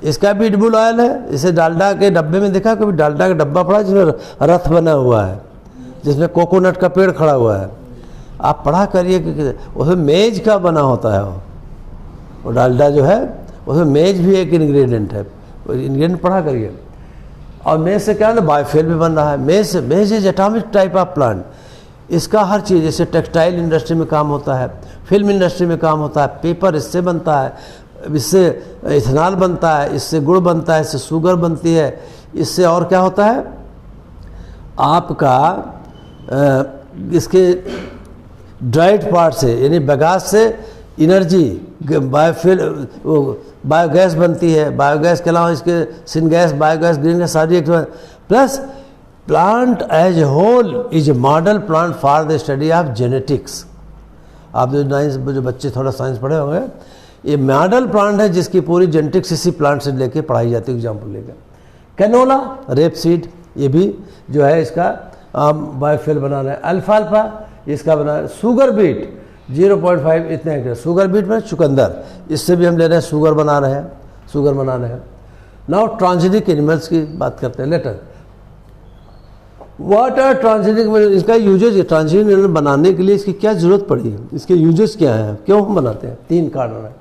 इसका भी एडिबल ऑयल है, इसे डालडा के डब्बे में देखा कभी? डालडा का डब्बा पड़ा जिसमें रथ बना हुआ है, जिसमें कोकोनट का पेड़ खड़ा हुआ है, आप पढ़ा करिए कि उसमें मेज का बना होता है वो डालडा जो है, उसमें मेज भी एक इंग्रेडिएंट है, इंग्रेडिएंट पढ़ा करिए। और मेज से क्या है, बायोफ्यूल भी बन रहा है। मेज is atomic type of plant, इसका हर चीज़, जैसे टेक्सटाइल इंडस्ट्री में काम होता है, फिल्म इंडस्ट्री में काम होता है, पेपर इससे बनता है, इससे इथेनॉल बनता है, इससे गुड़ बनता है, इससे शुगर बनती है, इससे और क्या होता है आपका इसके ड्राइड पार्ट से, यानी बगास से एनर्जी, बायोगैस बनती है। बायोगैस के अलावा इसके सिनगैस, बायोगैस, ग्रीन गैस, सारी एक plus plant as a whole is a model plant for the study of genetics. आप जो बच्चे थोड़ा साइंस पढ़े होंगे, ये मॉडल प्लांट है जिसकी पूरी जेनेटिक्स इसी प्लांट से लेके पढ़ाई जाती है। एग्जाम्पल लेकर कैनोला, रेप सीड, ये भी जो है इसका बायोफ्यूल बना रहे हैं। अल्फाल्फा इसका बना है। शुगर बीट 0.5 इतने हेक्टेयर, शुगर बीट में चुकंदर, इससे भी हम ले रहे हैं, शुगर बना रहे हैं। नाउ ट्रांसजेनिक एनिमल्स की बात करते हैं। लेटर व्हाट आर ट्रांसजेनिक, इसका यूजेज, ट्रांसजेनिक एनिमल बनाने के लिए इसकी क्या जरूरत पड़ी, इसके यूजेज क्या हैं, क्यों हम बनाते हैं? 3 कारण है।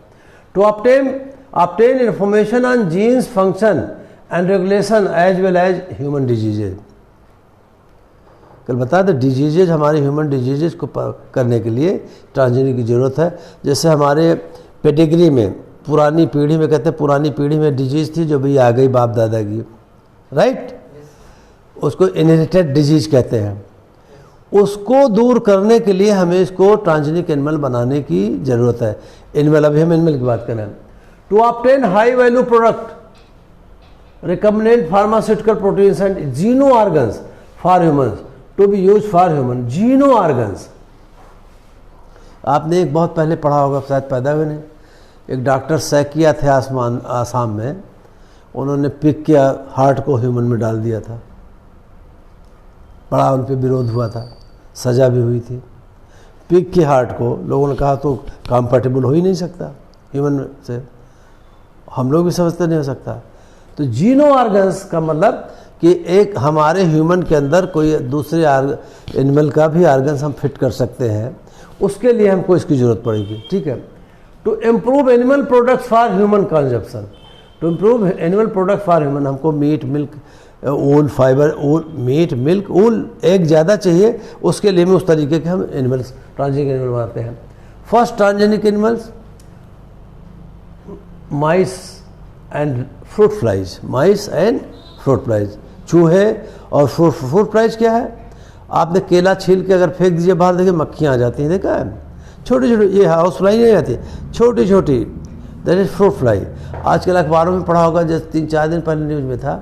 To obtain information on genes function and regulation as well as human diseases. कल बताया था डिजीजेज, हमारे ह्यूमन डिजीजेज को करने के लिए ट्रांसजेनिक की ज़रूरत है। जैसे हमारे पेडिग्री में, पुरानी पीढ़ी में, कहते हैं पुरानी पीढ़ी में डिजीज थी जो भी आ गई बाप दादा की, राइट, उसको इनहेरिटेड डिजीज कहते हैं। उसको दूर करने के लिए हमें इसको ट्रांसजेनिक एनिमल बनाने की ज़रूरत है। एनिमल, अभी हम एनिमल की बात करें। To obtain high value product, recommended pharmaceutical proteins and xeno organs for humans to be use for human. Xeno organs आपने एक बहुत पहले पढ़ा होगा, शायद पैदा हुए नहीं, एक डॉक्टर सैकिया थे आसाम में, उन्होंने पिग के हार्ट को ह्यूमन में डाल दिया था, बड़ा उन पर विरोध हुआ था, सज़ा भी हुई थी। पिग के हार्ट को लोगों ने कहा तो कंपैटिबल हो ही नहीं सकता ह्यूमन से, हम लोग भी समझते नहीं हो सकता। तो जीनो ऑर्गन्स का मतलब कि एक हमारे ह्यूमन के अंदर कोई दूसरे एनिमल का भी ऑर्गन्स हम फिट कर सकते हैं, उसके लिए हमको इसकी ज़रूरत पड़ेगी, ठीक है। To improve animal products for human consumption, to improve animal product for human, हमको meat, milk, wool, fibre, wool, meat, milk, wool, egg ज़्यादा चाहिए, उसके लिए भी उस तरीके के हम एनिमल्स, ट्रांसजेनिक एनिमल बनाते हैं। First transgenic animals mice and fruit flies, mice and fruit flies, चूहे और फ्रूट फ्लाइज क्या है? आपने केला छील के अगर फेंक दीजिए बाहर, देखिए मक्खियाँ आ जाती हैं, देखा है? छोटी छोटी, ये हाउस फ्लाई नहीं आती, छोटी छोटी, दैट इज फ्रूट फ्लाई। आजकल अखबारों में पढ़ा होगा, जैसे 3-4 दिन पहले न्यूज़ में था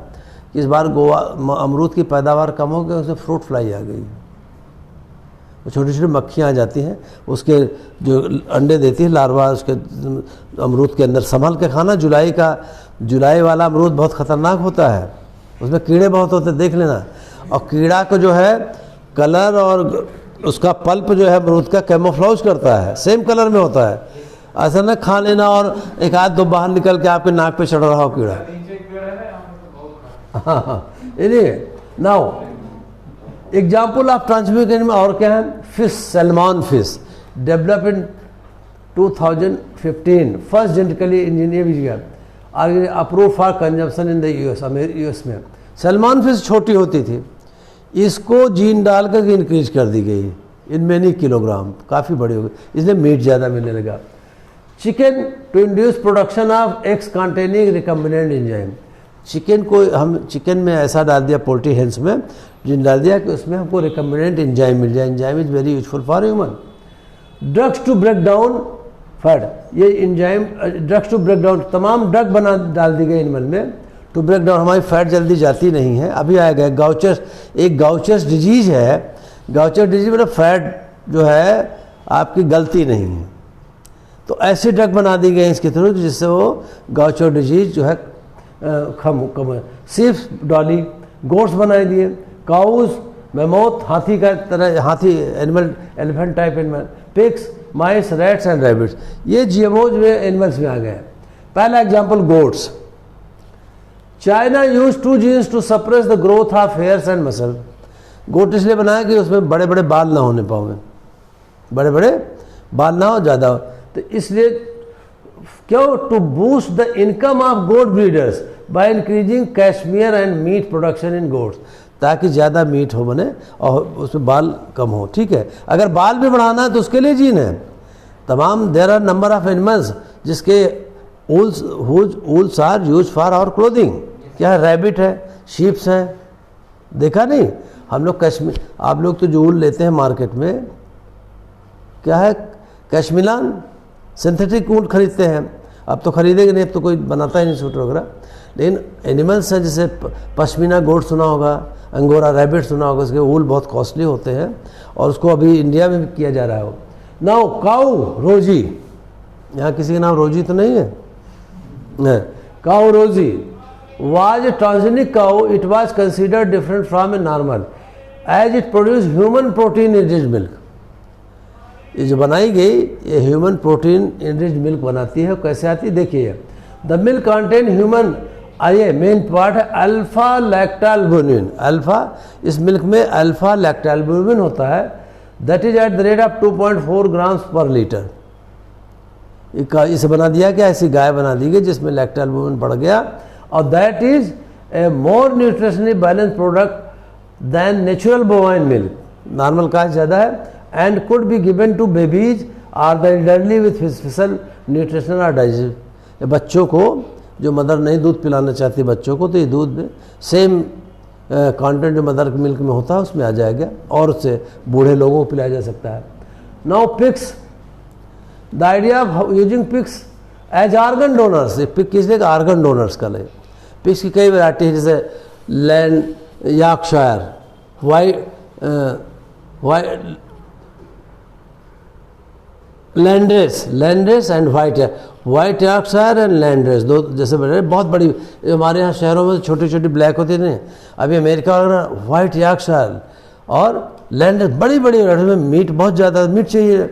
कि इस बार गोवा अमरूद की पैदावार कम हो गई, उसमें फ्रूट फ्लाई आ गई। वो छोटी छोटी मक्खियाँ आ जाती हैं, उसके जो अंडे देती है लार्वा, उसके अमरूद के अंदर संभाल के खाना। जुलाई वाला अमरूद बहुत ख़तरनाक होता है, उसमें कीड़े बहुत होते हैं, देख लेना। और कीड़ा को जो है कलर और उसका पल्प जो है अमरूद का कैमोफ्लेज करता है, सेम कलर में होता है। ऐसा ना खा लेना और एक आध दो बाहर निकल के आपके नाक पे चढ़ रहा हो कीड़ा। हाँ, नाउ एग्जाम्पल ऑफ ट्रांसजेनिक में और क्या है? Fish, salmon fish, develop in 2015, first genetically engineer approve for consumption in the US में। सैल्मन फिश छोटी होती थी, इसको जीन डालकर इंक्रीज कर दी गई इन मैनी किलोग्राम, काफ़ी बड़ी हो गई, इसलिए मीट ज़्यादा मिलने लगा। Chicken to induce production of eggs containing recombinant enzyme, chicken को हम चिकन में ऐसा डाल दिया, पोल्ट्री हेल्थ में जीन डाल दिया कि उसमें हमको रिकम्बिनेंट एंजाइम मिल जाए। Enzyme is very useful for human. Drugs to break down fat, ये enzyme drugs to break down, तमाम ड्रग बना डाल दी गई एनिमल में टू ब्रेक डाउन, हमारी फैट जल्दी जाती नहीं है। अभी आएगा गाउचर्स, एक गाउचर्स डिजीज है, गाउचर डिजीज मतलब फैट जो है आपकी गलती नहीं है, तो ऐसी ड्रग बना दी गई इसके थ्रू जिससे वो गाउचर डिजीज जो है कम है। सिर्फ डॉली, गोट्स बनाए दिए, काउज, मेमोथ, हाथी का तरह, हाथी animal, elephant type animal, pigs, mice, rats and rabbits, ये जीएमओज में एनिमल्स में आ गए। पहला example goats. China use 2 genes to suppress the growth of hairs and muscle. Goat इसलिए बनाया कि उसमें बड़े बड़े बाल ना होने पाओ, बड़े बड़े बाल ना हो ज़्यादा हो, तो इसलिए क्यों? To boost the income of goat breeders by increasing cashmere and meat production in goats, ताकि ज़्यादा मीट हो बने और उसमें बाल कम हो। ठीक है, अगर बाल भी बढ़ाना है तो उसके लिए जीन है तमाम। There are number of animals जिसके wools are use for our clothing. क्या है? रैबिट है, शीप्स है, देखा नहीं? हम लोग कश्मीर, आप लोग तो जो ऊल लेते हैं मार्केट में, क्या है? कश्मीलान, सिंथेटिक ऊल खरीदते हैं। अब तो खरीदेंगे नहीं, अब तो कोई बनाता ही नहीं सूट वगैरह, लेकिन एनिमल्स हैं जैसे पश्मीना गोट सुना होगा, अंगोरा रैबिट सुना होगा, उसके ऊल बहुत कॉस्टली होते हैं और उसको अभी इंडिया में भी किया जा रहा है। नाउ काऊ, रोजी, यहाँ किसी का नाम रोजी तो नहीं है? काऊ रोजी was a transgenic cow. It was considered different from a normal as it produced human protein enriched milk. ये जो बनाई गई ये ह्यूमन प्रोटीन enriched मिल्क बनाती है। कैसे आती है देखिए, द मिल्क कंटेन ह्यूमन, ये मेन पार्ट है अल्फा लैक्टोअल्बुमिन। अल्फा, इस मिल्क में अल्फा लैक्टोअल्बुमिन होता है, that is at the rate of 2.4 grams पर लीटर। इसे बना दिया क्या? ऐसी गाय बना दी गई जिसमें लैक्टोअल्बुमिन बढ़ गया, और that is a more nutritionally balance product than natural bovine milk. Normal का ज़्यादा है and could be given to babies are the elderly with special nutrition और डाइजेस्ट। बच्चों को जो मदर नहीं दूध पिलाना चाहती बच्चों को, तो ये दूध में सेम कंटेंट जो मदर मिल्क में होता है उसमें आ जाएगा और उससे बूढ़े लोगों को पिलाया जा सकता है। Now pigs, the idea of using pigs as organ donors. Pig किस लिए? आर्गन डोनर्स का ले। पिग्स की कई वैरायटी है, जैसे land Yorkshire, landrace and white Yorkshire and landrace, दो जैसे बड़े बहुत बड़ी, हमारे यहाँ शहरों में छोटी छोटी ब्लैक होती थी, अभी अमेरिका वगैरह वाइट यॉर्कशायर और लैंड्रेस बड़ी बड़ी में मीट, बहुत ज़्यादा मीट चाहिए।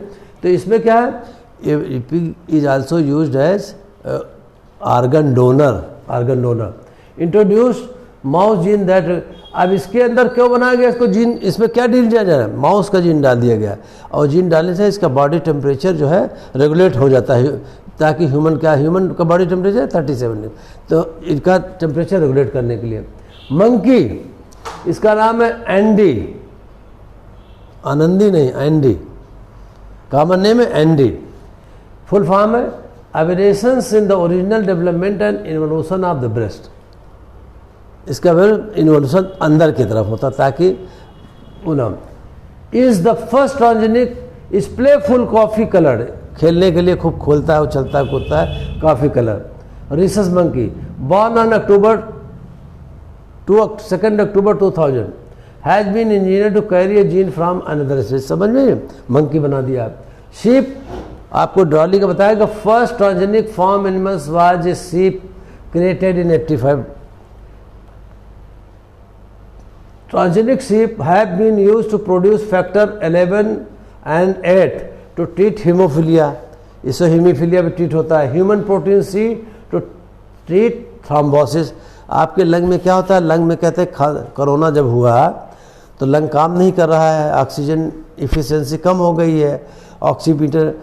तो इसमें क्या है? Pig is also used as organ donor. Introduce mouse gene that, अब इसके अंदर क्यों बनाया गया इसको जीन? इसमें क्या डील किया जा रहा है? माउस का जीन डाल दिया गया, और जीन डालने से इसका बॉडी टेम्परेचर जो है रेगुलेट हो जाता है, ताकि ह्यूमन का बॉडी टेम्परेचर 37 है, तो इसका टेम्परेचर रेगुलेट करने के लिए। मंकी, इसका नाम है एंडी, आनंदी नहीं, एंडी, कॉमन नेम है एंडी। फुल फॉर्म है aberrations in the original development and involution of the breast. इसका फिर इन्वोल्यूशन अंदर की तरफ होता ताकि उनम is the first transgenic is playful coffee coloured, खेलने के लिए खूब खोलता है, उछलता है, कूदता है, coffee colour. Rhesus monkey born on October 2 October 2000 has been engineer to carry a gene from another stage. समझ में मंकी बना दिया। शीप आपको डॉली का बताएगा first transgenic form animals was a sheep created in 85। Transgenic sheep have been used to produce factor 11 and 8 to treat hemophilia, इससे haemophilia भी treat होता है। Human protein C to treat thrombosis. आपके लंग में क्या होता है, लंग में कहते हैं कोरोना जब हुआ तो लंग काम नहीं कर रहा है, ऑक्सीजन इफिशिएंसी कम हो गई है, ऑक्सीमीटर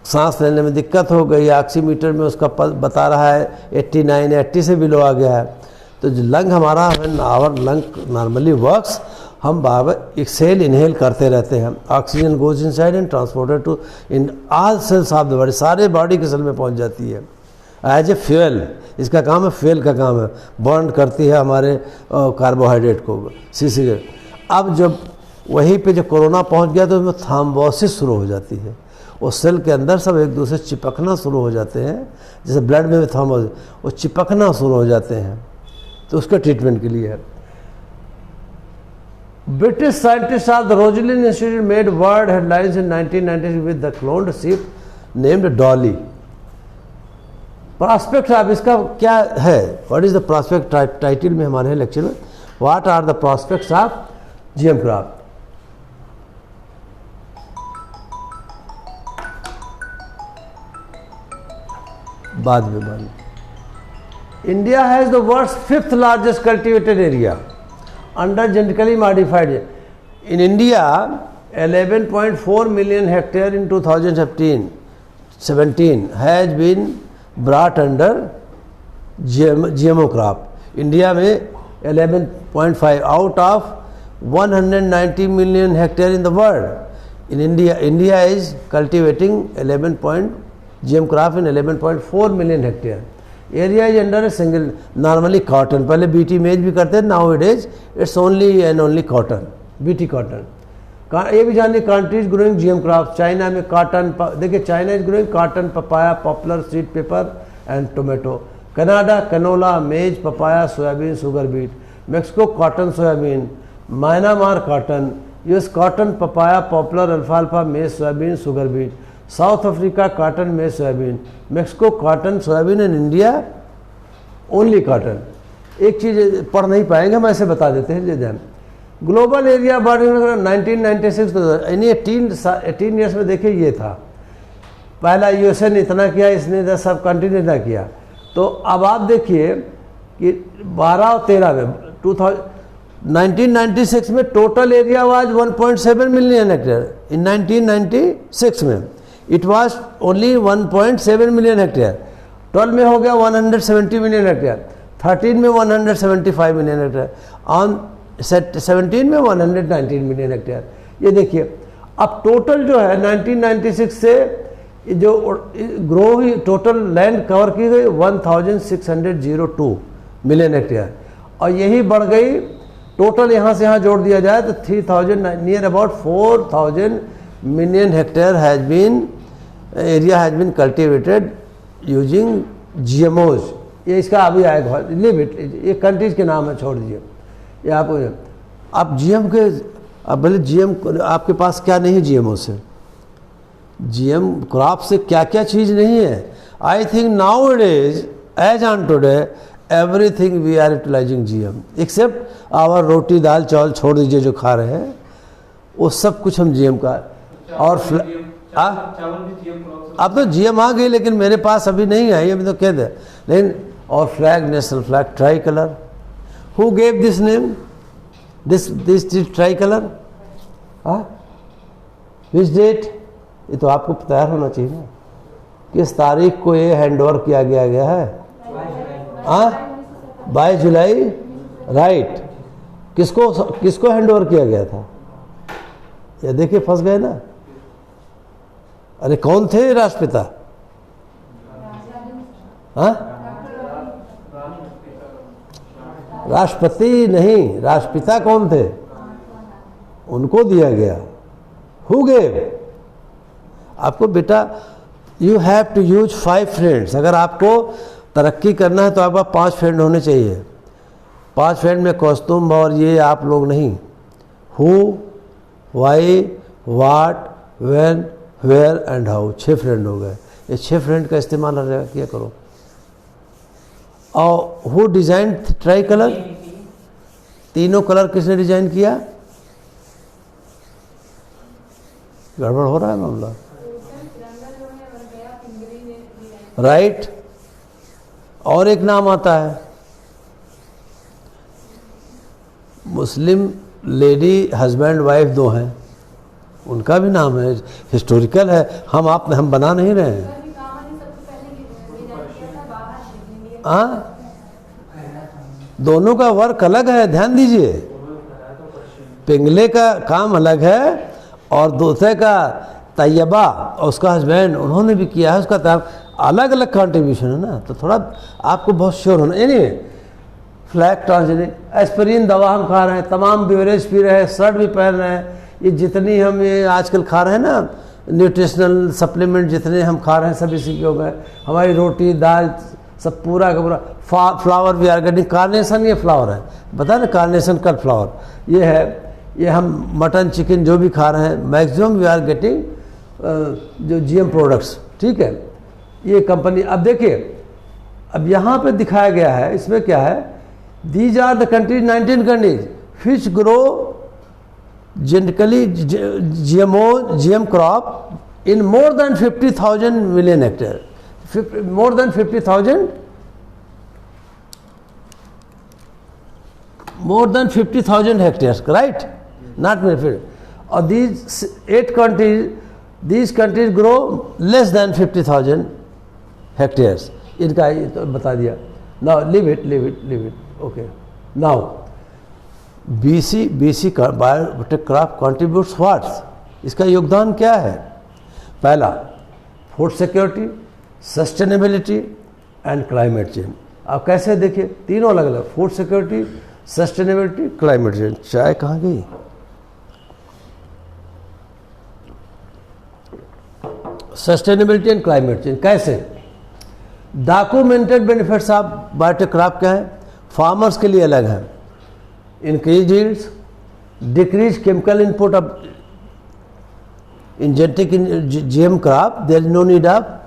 सांस लेने में दिक्कत हो गई है, ऑक्सीमीटर में उसका बता रहा है 89, 80 से बिलो आ गया है। तो जो लंग हमारा आवर लंग नॉर्मली वर्क्स, हम बार एक्सेल इनहेल करते रहते हैं। Oxygen goes inside and transported to in all cells of the body, सारे बॉडी के सेल में पहुंच जाती है एज ए फ्यूल। इसका काम है, फ्यूल का काम है, बर्न करती है हमारे कार्बोहाइड्रेट को, सीसी के। अब जब वहीं पे जब कोरोना पहुंच गया तो उसमें थ्रोम्बोसिस शुरू हो जाती है, उस सेल के अंदर सब एक दूसरे से चिपकना शुरू हो जाते हैं, जैसे ब्लड में भी थ्रोम्बोसिस, वो चिपकना शुरू हो जाते हैं, तो उसका ट्रीटमेंट के लिए है। British scientist of the Roslin Institute made world headlines in 1996 with the cloned sheep named Dolly. Prospect of इसका क्या है, what is the prospect, title में हमारे लेक्चर में what are the prospects of GM craft. बाद में India has the world's 5th largest cultivated area under genetically modified. In India, 11.4 million hectare in 2017 has been brought under GMO crop. India में 11.5 out of 190 million hectare in the world. In India is cultivating GM crop in 11.4 million hectare. Area is under a single, normally cotton, पहले BT maize भी करते हैं, now it is it's only and only cotton, BT cotton. ये भी जानिए countries growing GM crop. China में cotton, देखिए China is growing cotton, papaya, poplar, sweet pepper and tomato. Canada canola, maize, papaya, soybean, sugar beet. Mexico cotton, soybean. Myanmar cotton. US cotton, papaya, poplar, अल्फाल्फा, maize, soybean, sugar beet. South Africa cotton, मेज, soybean. Mexico cotton, soybean and India only cotton. एक चीज़ पढ़ नहीं पाएंगे, हम ऐसे बता देते हैं जैसे ग्लोबल एरिया बर्डिंग 1996 तो यानी 18 ईयर्स में देखिए ये था। पहला यूएसए ने इतना किया, इसने सब कंट्री ने इतना किया। तो अब आप देखिए कि 12 और 13 में 1996 में total area was 1.7 million hectare. In 1996 में it was only 1.7 million hectare. 12 में हो गया 170 मिलियन हेक्टेयर, 13 में 175 मिलियन हेक्टेयर, ऑन 17 में 119 मिलियन हेक्टेयर। ये देखिए अब टोटल जो है 1996 से जो ग्रो हुई, टोटल लैंड कवर की गई 1602 मिलियन हेक्टेयर, और यही बढ़ गई टोटल यहाँ से यहाँ जोड़ दिया जाए तो 3000 near about 4000 million hectare has been area has been cultivated using GMOs. ये इसका अभी आएगा, लिव इट, ये कंट्रीज के नाम है, छोड़ दीजिए ये आप जीएम के। अब बोले जीएम आपके पास क्या नहीं है जीएमओ से, जीएम क्रॉप से क्या क्या चीज़ नहीं है। I think now it is as on today everything we are utilizing GM except our roti dal chawal छोड़ दीजिए जो खा रहे हैं, वो सब कुछ हम जीएम का। और अब तो जीएम आ गई, लेकिन मेरे पास अभी नहीं आई, अभी तो कह दे। लेकिन और flag, national flag tricolour, who gave this name, this tricolour, which date, ये तो आपको तैयार होना चाहिए ना, किस तारीख को ये हैंड ओवर किया गया है? 22 जुलाई राइट। किसको हैंड ओवर किया गया था? ये देखिए फंस गए ना। अरे कौन थे राष्ट्रपिता? हाँ, राष्ट्रपति नहीं, राष्ट्रपिता कौन थे? उनको दिया गया। Who gave? आपको बेटा you have to use 5 friends. अगर आपको तरक्की करना है तो आपका 5 फ्रेंड होने चाहिए। 5 फ्रेंड में कौस्तुभ और ये आप लोग नहीं। Who, why, what, when, where and how, 6 friend हो गए। ये 6 फ्रेंड का इस्तेमाल किया करो। और हु डिजाइन ट्राई कलर? तीनों कलर किसने डिजाइन किया? गड़बड़ हो रहा है मामला। राइट। और एक नाम आता है, मुस्लिम लेडी हस्बैंड वाइफ 2 हैं, उनका भी नाम है, हिस्टोरिकल है। हम बना नहीं रहे हैं। हाँ, दोनों का वर्क अलग है, ध्यान दीजिए। पिंगले का काम अलग है और दूसरे का तैयबा और उसका हस्बैंड, उन्होंने भी किया है, उसका काम अलग अलग कंट्रीब्यूशन है ना। तो थोड़ा आपको बहुत श्योर होना। एनीवे, फ्लैग ट्रांसजेनिक, एस्पिरिन दवा हम खा रहे हैं, तमाम बेवरेज पी रहे हैं, शर्ट भी पहन रहे हैं। ये जितनी हम ये आजकल खा रहे हैं ना, न्यूट्रिशनल सप्लीमेंट जितने हम खा रहे हैं सब इसी के हो गए। हमारी रोटी दाल सब पूरा का पूरा। फ्लावर भी आर गेटिंग, कार्नेशन ये फ्लावर है, बता ना, कार्नेशन कट फ्लावर ये है। ये हम मटन चिकन जो भी खा रहे हैं मैक्सिमम वी आर गेटिंग जो जीएम प्रोडक्ट्स, ठीक है। ये कंपनी, अब देखिए, अब यहाँ पे दिखाया गया है, इसमें क्या है, these are the countries, 19 countries which grow genetically GM crop in more than 50,000 million hectare, more than 50,000, more than 50,000 hectares, right? Not million. Or these 8 countries, these countries grow less than 50,000 hectares. इनका ये तो बता दिया। Now leave it. Okay. Now BC बायोक्रॉप contributes what? इसका योगदान क्या है? पहला, food security, sustainability and climate change. आप कैसे देखिए, तीनों अलग अलग, food security, sustainability, climate change. चाय कहाँ गई? सस्टेनेबिलिटी एंड क्लाइमेट चेंज कैसे? डॉक्यूमेंटेड बेनिफिट्स ऑफ बायोक्रॉप क्या है? फार्मर्स के लिए अलग है, increase yields, decrease chemical input of in genetic GM crop, there is no need of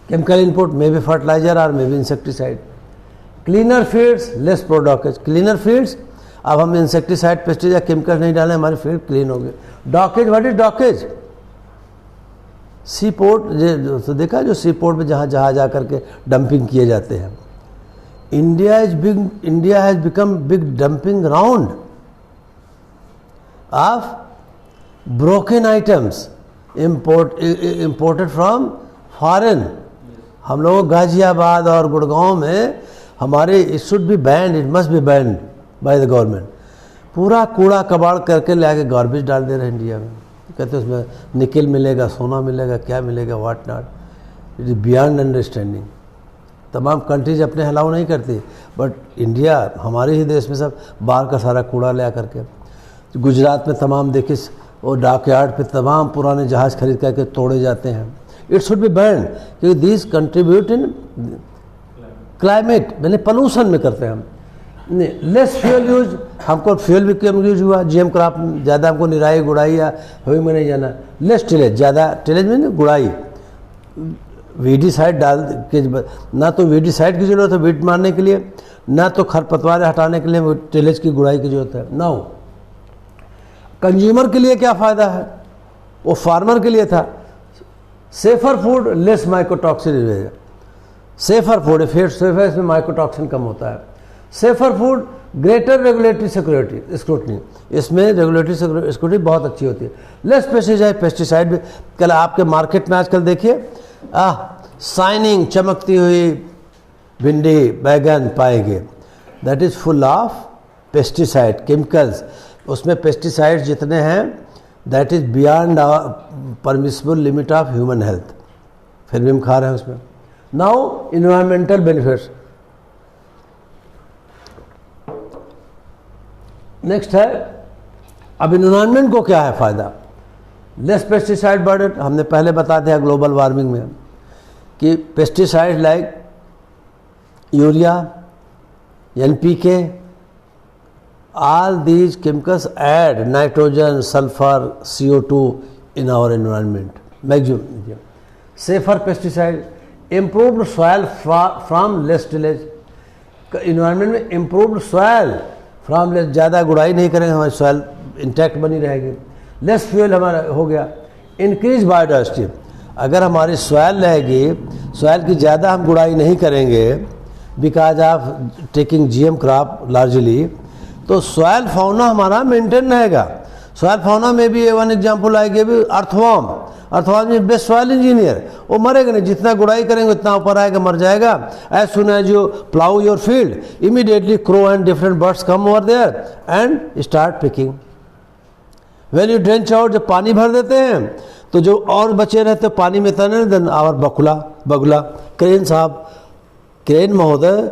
chemical input, maybe fertilizer or maybe insecticide. Cleaner fields, less product. Cleaner fields, अब हम insecticide pesticide या chemical नहीं डालें, हमारे field clean हो गए। डॉकेज, what is डॉकेज? C port, तो देखा जो सी पोर्ट में जहाँ जहाज जा करके डंपिंग किए जाते हैं। India has become big dumping ground of broken items imported from foreign. हम लोग गाजियाबाद और गुड़गांव में हमारे, it should be band, it must be band by the government. पूरा कूड़ा कबाड़ करके ले आके गार्बेज डाल दे रहे हैं इंडिया में। कहते हैं उसमें निकल मिलेगा, सोना मिलेगा, क्या मिलेगा, what not. It is beyond understanding. तमाम कंट्रीज अपने अलाउ नहीं करती, बट इंडिया, हमारे ही देश में सब बाहर का सारा कूड़ा ले आकर के। गुजरात में तमाम देखिए वो डॉकयार्ड पे तमाम पुराने जहाज़ खरीद करके तोड़े जाते हैं। इट शुड बी बैंड, क्योंकि दिस कंट्रीब्यूट इन क्लाइमेट, मैंने पोल्यूशन में करते हैं हम। लेस फ्यूल यूज, हमको फ्यूल भी कम यूज हुआ, जीएम क्रॉप ज़्यादा हमको निराई गुड़ाई या हुई में नहीं जाना। लेस टिलेज, ज़्यादा टिलेज में गुड़ाई, वीडिसाइड डाल के, ना तो वीडिसाइड की जरूरत है वीड मारने के लिए, ना तो खरपतवार हटाने के लिए टिलेज की गुड़ाई की जरूरत है। नाउ कंज्यूमर के लिए क्या फ़ायदा है? वो फार्मर के लिए था, safer food, less mycotoxin. Safer food, safer इसमें माइकोटॉक्सिन कम होता है। Safer food, greater regulatory security scrutiny, इसमें रेगुलेटरी सिक्योरिटी बहुत अच्छी होती है। लेस पेस्टिसाइड भी। कल आपके मार्केट में आजकल देखिए शाइनिंग, चमकती हुई भिंडी बैगन पाएंगे, that is full of pesticide chemicals, उसमें पेस्टिसाइड्स जितने हैं that is beyond permissible limit of human health, फिर भी हम खा रहे हैं उसमें। नाउ इन्वायरमेंटल बेनिफिट्स, नेक्स्ट है अब इन्वायरमेंट को क्या है फ़ायदा। लेस पेस्टिसाइड बर्डन, हमने पहले बता दिया ग्लोबल वार्मिंग में कि pesticide like urea, NPK, all these chemicals add nitrogen, sulfur, CO2 in our environment. Maximum. Safer pesticide, improved soil from less tillage. Environment में improved soil from less, ज़्यादा गुड़ाई नहीं करेंगे, हमारी soil intact बनी रहेगी। Less fuel हमारा हो गया। Increase biodiversity, अगर हमारी soil रहेगी, soil की ज़्यादा हम गुड़ाई नहीं करेंगे because of taking GM crop largely, तो सॉयल फाउना हमारा मेंटेन रहेगा। सॉयल फाउना में भी वन एग्जांपल आएगी भी earthworm, earthworm is best soil engineer, वो मरेगा नहीं, जितना गुड़ाई करेंगे उतना ऊपर आएगा, मर जाएगा। As soon as you plough your field immediately crow and different birds come over there and start picking. When you drench out, जब पानी भर देते हैं तो जो और बचे रहते पानी में तने, देन आवर बगुला क्रेन साहब, क्रेन महोदय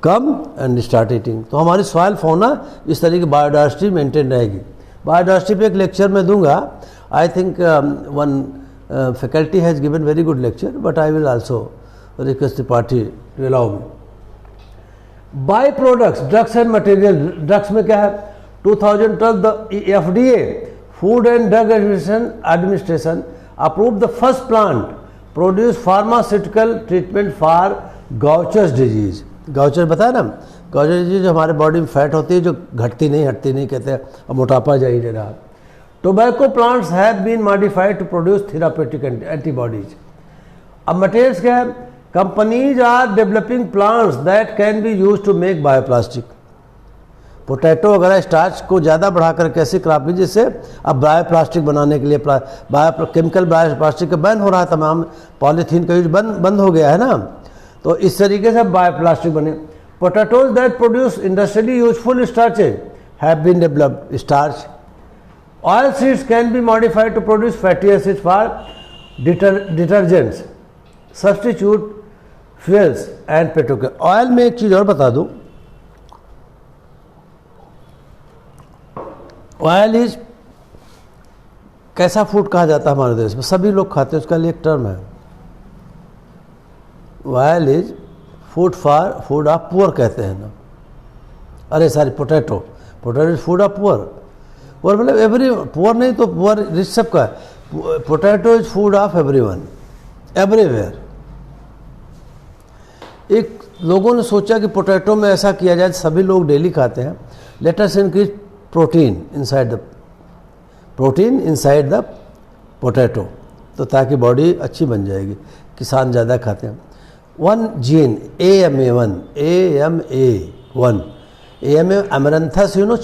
कम एंड स्टार्ट ईटिंग। तो हमारी सॉयल फाउना इस तरह की बायोडाइवर्सिटी मेंटेन रहेगी। बायोडाइवर्सिटी पे एक लेक्चर मैं दूंगा, I think one faculty has given very good lecture, but I will also request the party to allow me. Byproducts, drugs and material, drugs में क्या है, 2012 the FDA food and drug administration approve the first plant produce pharmaceutical treatment for Gaucher's disease. Gaucher बताया ना, Gaucher disease हमारे body में fat होती है जो घटती नहीं हटती नहीं, कहते हैं अब मोटापा जा ही नहीं रहा। Tobacco plants have been modified to produce therapeutic antibodies. अब मटेरियल्स क्या है, companies are developing plants that can be use to make bioplastic. Potato वगैरह स्टार्च को ज़्यादा बढ़ाकर कैसे क्रॉप ली, जिससे अब बायोप्लास्टिक बनाने के लिए केमिकल बायोप्लास्टिक का बैन हो रहा है, तमाम पॉलीथीन का यूज बंद हो गया है ना, तो इस तरीके से बायोप्लास्टिक बने। Potatoes that produce industrially useful starches have been developed starch. Oil seeds can be modified to produce fatty acids for detergents, substitute fuels and petrochemical. Oil में एक चीज़ और बता दूं, ऑयल इज कैसा फूड कहा जाता है हमारे देश में, सभी लोग खाते हैं, उसका लिए एक टर्म है, oil is food of poor कहते हैं ना। अरे sorry, potato is food of poor, poor मतलब एवरी, पुअर नहीं तो पुअर रिच सबका, potato is food of everyone everywhere. एक लोगों ने सोचा कि पोटैटो में ऐसा किया जाए, सभी लोग डेली खाते हैं, let us increase protein inside the potato, तो ताकि बॉडी अच्छी बन जाएगी। किसान ज़्यादा खाते हैं। One gene AMA1 amaranthus, you know,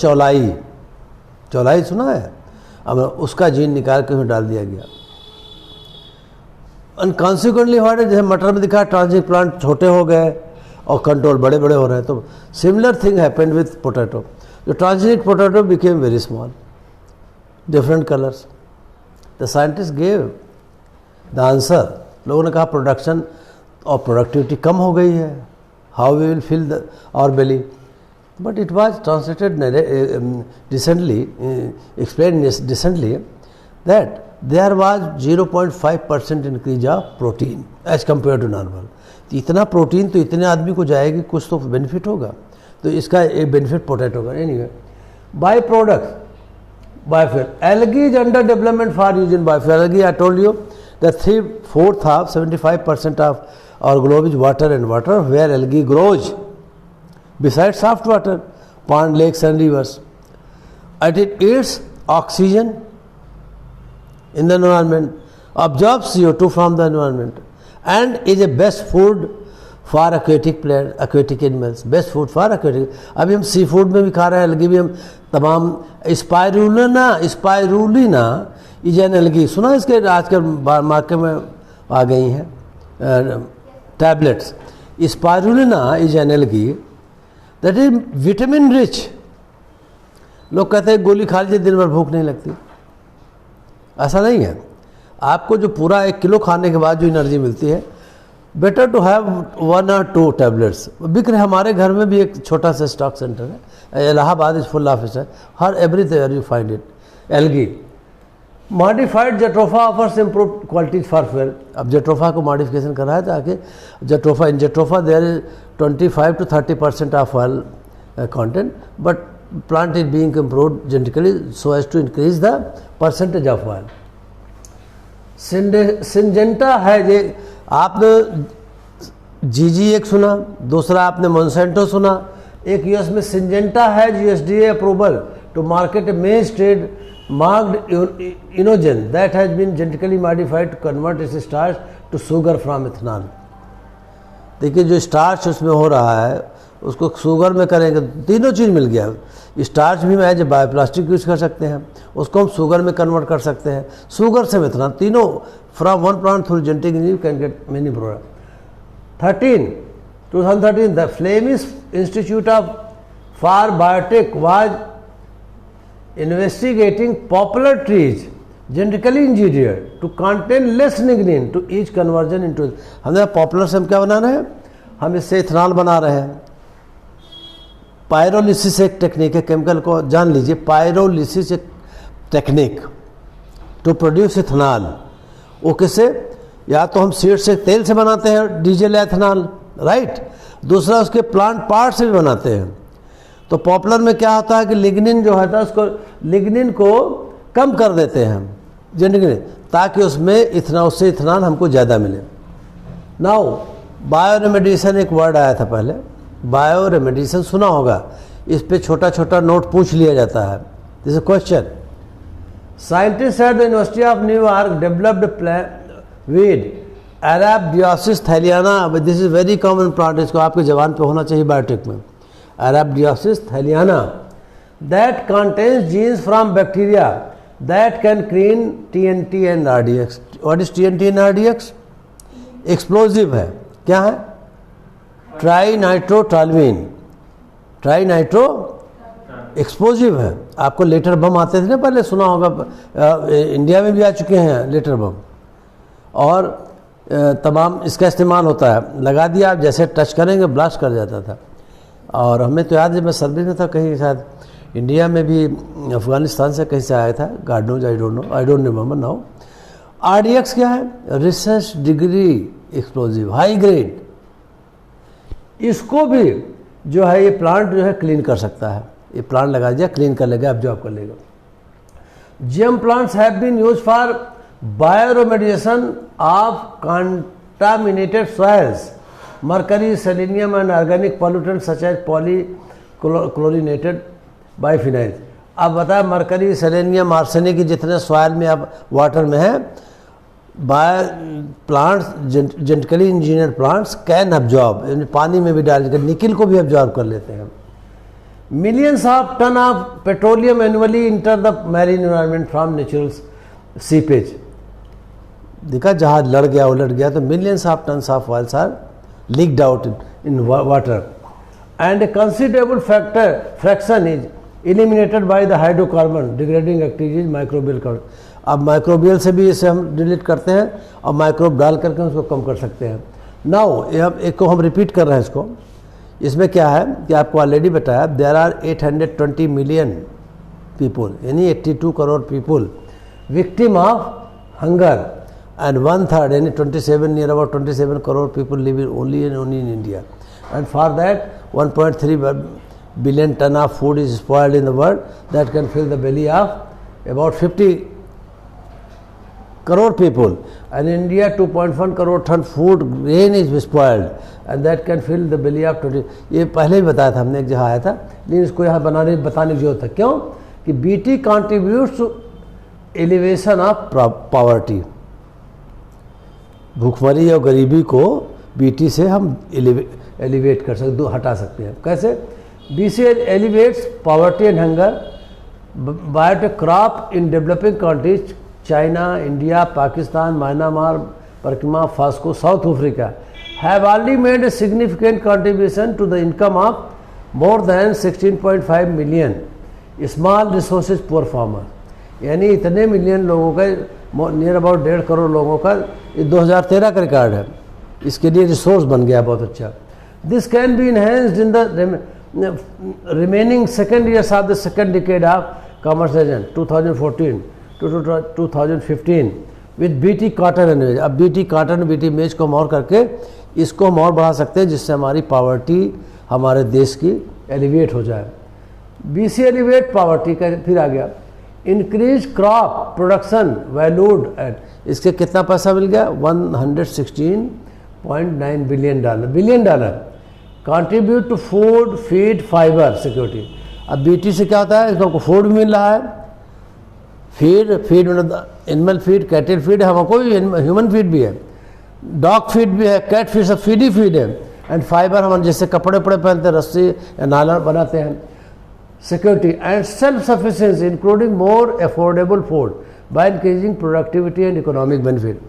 चौलाई सुना है, अब उसका जीन निकाल के उसमें डाल दिया गया। एंड कॉन्सिक्वेंटली व्हाट, जैसे मटर में दिखा ट्रांजिट प्लांट छोटे हो गए और कंट्रोल बड़े बड़े हो रहे हैं, तो similar thing happened with potato. The transgenic potato became very small, different colors. The scientists gave the answer. लोगों ने कहा प्रोडक्शन और प्रोडक्टिविटी कम हो गई है, how we will fill our belly. But it was translated recently, explained recently that there was 0.5% increase of protein as compared to normal. तो इतना protein तो इतने आदमी को जाएगी, कुछ तो बेनिफिट होगा, तो इसका एक बेनिफिट पोटैटो का। Anyway, by product biofuel, algae is under development for use in biofuel. Algae, I told you that 3/4 of 75% of our globe is water and water where algae grows beside soft water, pond, lakes and rivers. It eats oxygen in the environment, absorbs CO2 from the environment and is a best food for aquatic plant, aquatic animals, best food for aquatic। अभी हम sea food में भी खा रहे हैं algae भी, हम तमाम स्पाइरुलिना इज एन एल्गी, सुना इसके आजकल मार्केट में आ गई हैं tablets. Spirulina is an algae that is vitamin rich. लोग कहते हैं गोली खा लीजिए दिन भर भूख नहीं लगती, ऐसा नहीं है। आपको जो पूरा 1 किलो खाने के बाद जो एनर्जी मिलती है, better to have 1 or 2 tablets. बिक रहे, हमारे घर में भी एक छोटा सा स्टॉक सेंटर है, Allahabad is full of it, हर everything you find it. Algae modified jatropha offers improve qualities for fair. अब जेट्रोफा को मॉडिफिकेशन करा है ताकि jatropha, in jatropha there is 25 to 30% of oil content, but plant is being improved genetically so as to increase the percentage of oil. Syngenta है ये, आपने जीजी एक सुना, दूसरा आपने मोन्सेंटो सुना, एक यूएस में सिंजेंटा है यूएसडीए अप्रूवल टू मार्केट मेज trade marked inogen that has been genetically modified to convert its starch to sugar from ethanol। देखिए जो स्टार्च उसमें हो रहा है उसको शुगर में करेंगे, तीनों चीज़ मिल गया। स्टार्च भी है जो बायोप्लास्टिक यूज़ कर सकते हैं, उसको हम शुगर में कन्वर्ट कर सकते हैं, शुगर से इथेनॉल, तीनों from one plant through genetic engineering can get many product. 2013 the Flemish institute of for biotech was investigating popular trees genetically engineered to contain less lignin to each conversion into। हमने popular से हम क्या बना रहे हैं, हम इससे ethanol बना रहे हैं। पायरोलिसिस एक टेक्निक है, केमिकल को जान लीजिए, पायरोलिसिस एक टेक्निक टू प्रोड्यूस इथेनॉल। वो किससे, या तो हम सीड से तेल से बनाते हैं डीजल या इथेनॉल, राइट, दूसरा उसके प्लांट पार्ट से भी बनाते हैं। तो पॉपुलर में क्या होता है कि लिग्निन जो है उसको, लिग्निन को कम कर देते हैं जेनेटिकली ताकि उसमें इथेनॉल, उससे इथेनॉल हमको ज़्यादा मिले। नाउ बायोरेमेडिएशन एक वर्ड आया था पहले, बायोरेमेडिएशन सुना होगा, इस पे छोटा छोटा नोट पूछ लिया जाता है। This is question, scientist at the university of New York developed weed Arabidopsis thaliana. This is very common plant, इसको आपके जबान पे होना चाहिए बायोटेक में, Arabidopsis thaliana, that contains genes from bacteria that can clean TNT and RDX। What is TNT and RDX? Explosive है, क्या है, ट्राइनाइट्रोटॉल्यूइन, ट्राइनाइट्रो एक्सप्लोजिव है। आपको लेटर बम आते थे ना पहले, सुना होगा, इंडिया में भी आ चुके हैं लेटर बम, और तमाम इसका इस्तेमाल होता है। लगा दिया आप, जैसे टच करेंगे ब्लास्ट कर जाता था। और हमें तो याद है, मैं सर्विस में था कहीं, शायद इंडिया में भी अफगानिस्तान से कहीं से आया था, God knows, I don't remember now. RDX क्या है, research degree explosive high grade. इसको भी जो है ये प्लांट जो है क्लीन कर सकता है, ये प्लांट लगा दिया क्लीन कर लेगा, एब्जॉर्ब कर लेगा। GM plants have been used for bioremediation of contaminated soils, mercury, selenium and organic pollutants such as polychlorinated biphenols। अब बताया मरकरी, सेलेनियम, आर्सेनिक की जितने सॉइल में अब वाटर में है, bio plants, genetically engineer plants can absorb, पानी में भी डाल कर निकिल को भी अब्जॉर्ब कर लेते हैं। Millions of ton of petroleum annually enter the marine environment from natural seepage. देखा जहाज लड़ गया उलट गया तो millions of tons of oils are leaked out in water and a considerable fraction is eliminated by the hydrocarbon degrading activities microbial carbon। अब microbial से भी इसे हम डिलीट करते हैं और माइक्रोब डाल करके उसको कम कर सकते हैं। नाउ एक को हम रिपीट कर रहे हैं इसको, इसमें क्या है कि आपको ऑलरेडी बताया, देयर आर 820 मिलियन पीपल, यानी 82 crore people victim of hunger, and 1/3 यानी 27 near about 27 crore people live only in India, and for that 1.3 billion ton of food is spoiled in the world that can fill the belly of about 50 crore people, and in India 2.1 crore ton food grain is spoiled and that can fill the belly of 20। ये पहले ही बताया था हमने, एक जगह आया था, लेकिन इसको यहाँ बताने की जरूरत है। क्यों कि BT contributes to elevation of poverty। भूखमरी और गरीबी को बीटी से हम एलिवेट कर सकते, हटा सकते हैं। कैसे? BC elevates poverty and hunger biotech crop in developing countries, China, India, Pakistan, Myanmar, Burkina Faso, South Africa have already made a significant contribution to the income of more than 16.5 million small resources poor farmer, यानी इतने million लोगों का, near about 1.5 crore लोगों का, ये 2013 का record है। इसके लिए रिसोर्स बन गया बहुत अच्छा। This can be enhanced in the remaining second years of the second decade of commercialisation 2014 to 2015 with BT cotton and मेज। अब बीटी कॉटन बीटी मेज को हम और करके इसको हम और बढ़ा सकते हैं, जिससे हमारी पावर्टी हमारे देश की एलिवेट हो जाए। बीसी एलिवेट पावर्टी का फिर आ गया। Increase crop production valued at, इसके कितना पैसा मिल गया? $116.9 billion dollar. Contribute to food feed fibre security. अब बीटी से क्या होता है? इसको फूड भी मिल रहा है, feed animal feed, cattle feed, हमको भी ह्यूमन फीड भी है, डॉग फीड भी है, कैट फीड, सब फीड ही फीड है। एंड फाइबर हम जैसे कपड़े वपड़े पहनते हैं, रस्सी या नाला बनाते हैं। Security and self sufficiency including more affordable food by increasing productivity and economic benefit.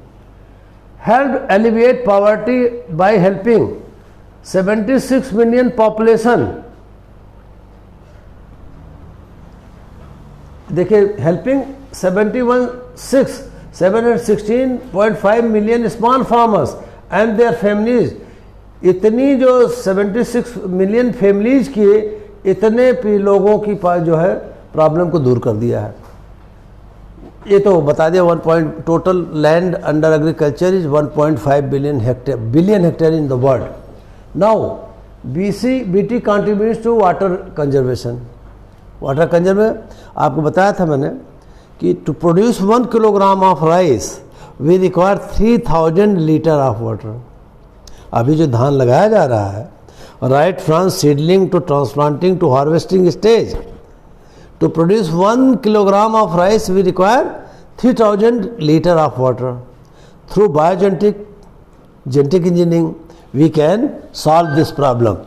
Help alleviate poverty by helping 76 million population. देखिए, helping 716.5 million small farmers and their families. इतनी जो 76 मिलियन फैमिलीज की इतने लोगों की जो है प्रॉब्लम को दूर कर दिया है। ये तो बता दिया। Total land under agriculture is 1.5 billion hectare in the world. Now BT contributes to water conservation. Water conservation आपको बताया था मैंने कि to produce 1 kilogram of rice we require 3000 litre of water. अभी जो धान लगाया जा रहा है, right from seedling to transplanting to harvesting stage, to produce 1 kilogram of rice we require 3000 litre of water. Through biogenetic engineering we can solve this problem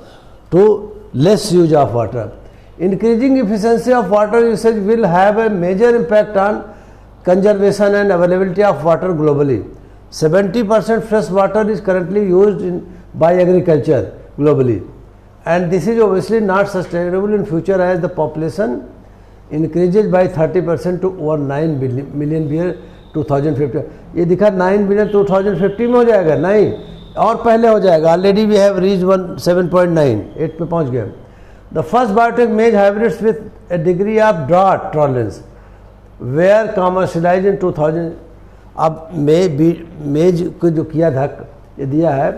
to less use of water. Increasing efficiency of water usage will have a major impact on conservation and availability of water globally. 70% fresh water is currently used by agriculture globally, and this is obviously not sustainable in future as the population increases by 30% to over 9 million by 2050. ये दिखा 9 billion 2050 में हो जाएगा, नहीं और पहले हो जाएगा। ऑलरेडी वी हैव रीच 7.9 8 पे पहुंच गए। The first biotech maize hybrids with a degree of drought tolerance were commercialise in 2000। अब मेज को जो किया था, ये दिया है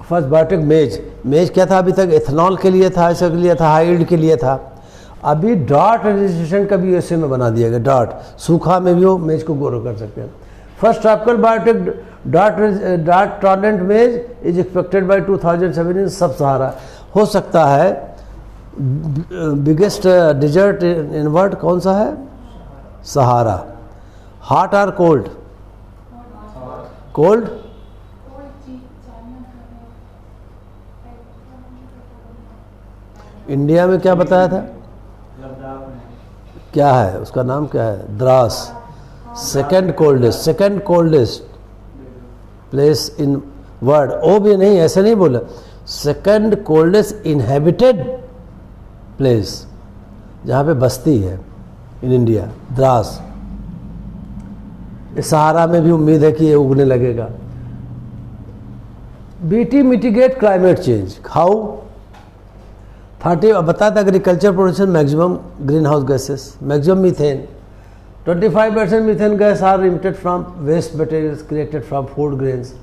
फर्स्ट बायोटेक मेज क्या था? अभी तक एथेनॉल के लिए था, इसके लिए था, हाई यील्ड के लिए था। अभी डॉट रजिस्ट्रेशन का भी यूएसए में बना दिया गया। डॉट सूखा में भी वो मेज को ग्रो कर सकते हैं। First tropical biotech dot tolerant मेज इज एक्सपेक्टेड बाय 2007 इन सब सहारा। हो सकता है बिगेस्ट डिजर्ट इन वर्ल्ड कौन सा है? सहारा। हॉट और कोल्ड? कोल्ड। इंडिया में क्या बताया था? क्या है उसका नाम? क्या है? Dras. Second coldest place in world. ओ भी नहीं, ऐसे नहीं बोला, सेकेंड कोल्डेस्ट इनहेबिटेड प्लेस जहाँ पे बस्ती है इन इंडिया, द्रास। इस सहारा में भी उम्मीद है कि ये उगने लगेगा। BT mitigate climate change. How? 30 बताया था agriculture production maximum green house gases, maximum methane. 25% methane gas are emitted from waste materials created from food grains.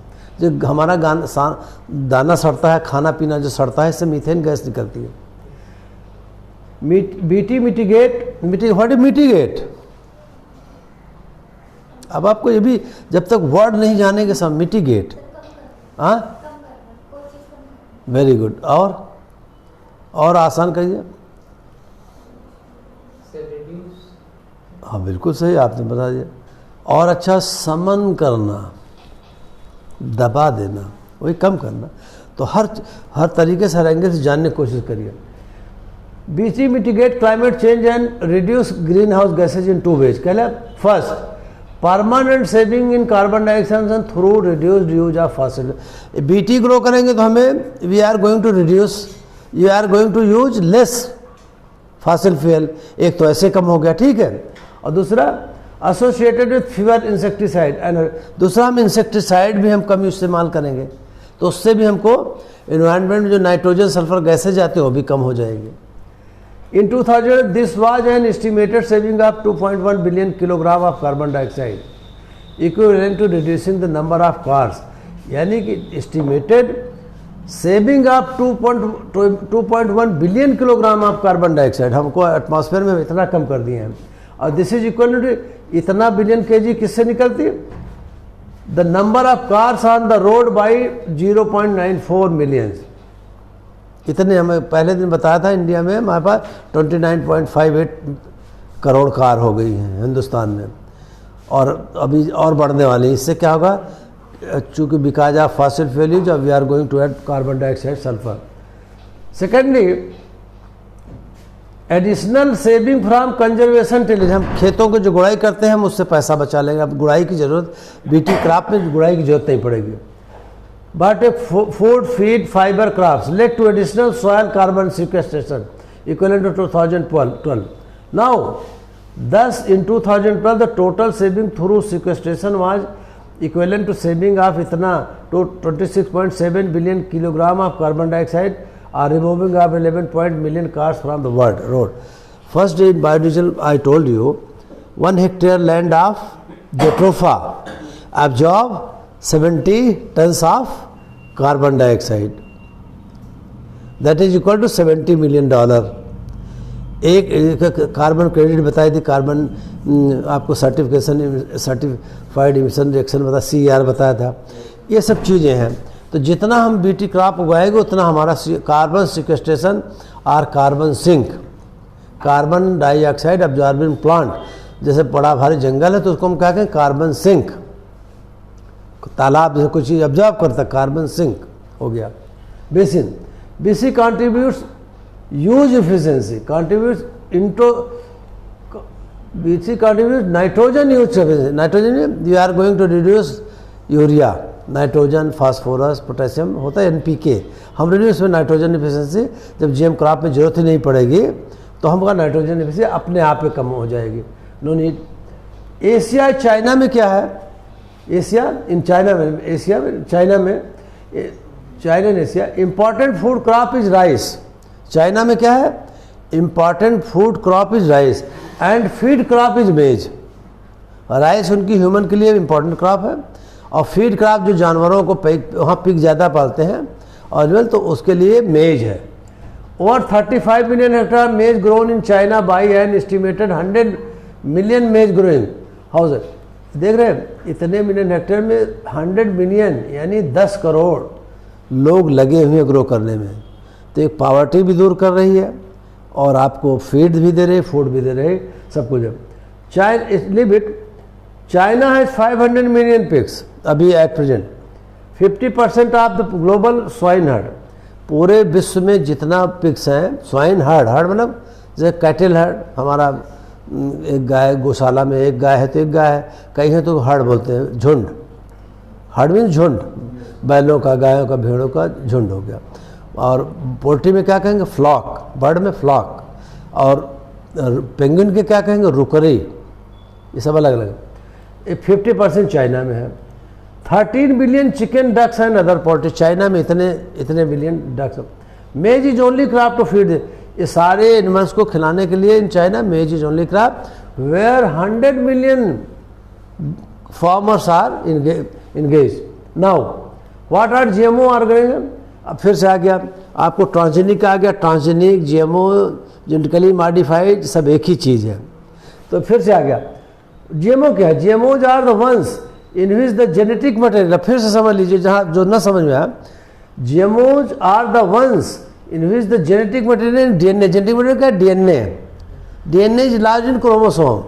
जो हमारा दाना सड़ता है, खाना पीना जो सड़ता है, इससे मीथेन गैस निकलती है। BT mitigate. What is mitigate? अब आपको ये भी जब तक वर्ड नहीं जानेंगे सब मिटिगेट। हाँ, वेरी गुड। और आसान करिए। हाँ बिल्कुल सही आपने बता दिया। और अच्छा, समन करना, दबा देना, वही कम करना। तो हर तरीके से, हर एंगल से जानने की कोशिश करिए। BT mitigate climate change and reduce green house gases in 2 ways। कहला first, permanent saving in carbon dioxide through reduced use of fossil. BT grow करेंगे तो हमें we are going to reduce, you are going to use less fossil fuel. एक तो ऐसे कम हो गया, ठीक है, और दूसरा associated with fever insecticide, and दूसरा हम इंसेक्टिसाइड भी हम कम इस्तेमाल करेंगे, तो उससे भी हमको एनवायरनमेंट में जो नाइट्रोजन सल्फर गैसेज आते हैं वो भी कम हो जाएंगे। In 2000, this was an estimated saving of 2.1 billion kilogram of carbon dioxide, equivalent to reducing the number of cars. यानी कि estimated saving of 2.1 billion kilogram of carbon dioxide हमको एटमॉस्फेयर में इतना कम कर दिए हैं, और दिस इज इक्वल टू इतना बिलियन केजी किससे निकलती है? The number of cars on the road by 0.94 million. इतने हमें पहले दिन बताया था इंडिया में हमारे पास 29.58 करोड़ कार हो गई हैं हिंदुस्तान में, और अभी और बढ़ने वाली है। इससे क्या होगा? चूँकि because of fossil fuel use we are going to add carbon dioxide sulphur. Secondly, additional saving from conservation tillage, हम खेतों को जो गुड़ाई करते हैं हम उससे पैसा बचा लेंगे। अब गुड़ाई की जरूरत, बीटी क्रॉप में गुड़ाई की जरूरत नहीं पड़ेगी। But food, feed, fiber crops led to additional soil carbon sequestration equivalent to 2012. Now, thus in 2012 the total saving through sequestration was equivalent to saving of itna to 26.7 billion kilogram of carbon dioxide or removing of 11 million cars from the world road. First, in biodiesel I told you 1 hectare land of Jatropha absorb 70 tons of carbon dioxide, that is equal to $70 million. एक carbon credit बताई थी, carbon आपको certified emission reaction बताया, CER बताया था। ये सब चीज़ें हैं। तो जितना हम बीटी क्रॉप उगाएंगे उतना हमारा कार्बन सिक्वेस्ट्रेशन और carbon sink, carbon dioxide absorbing plant, जैसे बड़ा भारी जंगल है तो उसको हम क्या कहें? Carbon sink. तालाब जैसे कुछ चीज़ ऑब्जर्व करता, कार्बन सिंक हो गया। Basin, BC contributes use efficiency, contributes into BC contribute nitrogen use efficiency. Nitrogen you are going to reduce urea, nitrogen, phosphorus, potassium होता है NPK, हम रिड्यूस में नाइट्रोजन एफिशिएंसी। जब GM क्रॉप में जरूरत ही नहीं पड़ेगी तो हमका नाइट्रोजन एफिशिएंसी अपने आप ही कम हो जाएगी, नो नीड। एशिया, चाइना में क्या है? एशिया इन चाइना में, एशिया में, चाइना में, China in Asia important food crop is rice. China में क्या है? Important food crop is rice and feed crop is मेज। राइस उनकी ह्यूमन के लिए इम्पॉर्टेंट क्रॉप है, और फीड क्रॉप जो जानवरों को वहाँ पिग ज़्यादा पालते हैं और तो उसके लिए मेज है। ओवर 35 मिलियन हेक्टेयर मेज grown in China by an estimated 100 million मेज ग्रोइंग हाउस। देख रहे हैं इतने मिलियन हेक्टेयर में 100 मिलियन यानी 10 करोड़ लोग लगे हुए ग्रो करने में। तो एक पॉवर्टी भी दूर कर रही है और आपको फीड भी दे रहे, फूड भी दे रहे, सब कुछ है। चाइना हैज 500 मिलियन पिग्स अभी at present, 50% of the global swine heard. पूरे विश्व में जितना पिग्स हैं, स्वाइन हर्ड, हर्ड मतलब जैसे कैटल हर्ड, हमारा एक गाय गौशाला में एक गाय है तो एक गाय है, कई हैं तो हर्ड बोलते हैं, झुंड। हर्ड मीन्स झुंड, बैलों का, गायों का, भेड़ों का झुंड हो गया। और पोल्ट्री में क्या कहेंगे? फ्लॉक, बर्ड में फ्लॉक, और पेंगुइन के क्या कहेंगे? रुकरी। ये सब अलग अलग। 50% चाइना में है। 13 billion chicken, ducks and other poultry. China में इतने billion ducks. Maize is only crop to feed, ये सारे एनिमल्स को खिलाने के लिए in China maize is only crop where 100 million farmers are engage. Now what are GMO organism? अब फिर से आ गया आपको, ट्रांसजेनिक आ गया। ट्रांसजेनिक, GMO, जेनेटिकली मॉडिफाइड, सब एक ही चीज़ है। तो फिर से आ गया GMO क्या है? GMOs are the ones in which the genetic material, फिर से समझ लीजिए जहाँ जो न समझ में आया, GMOs are the ones in which the genetic material DNA, genetic material क्या है? DNA is large in chromosome.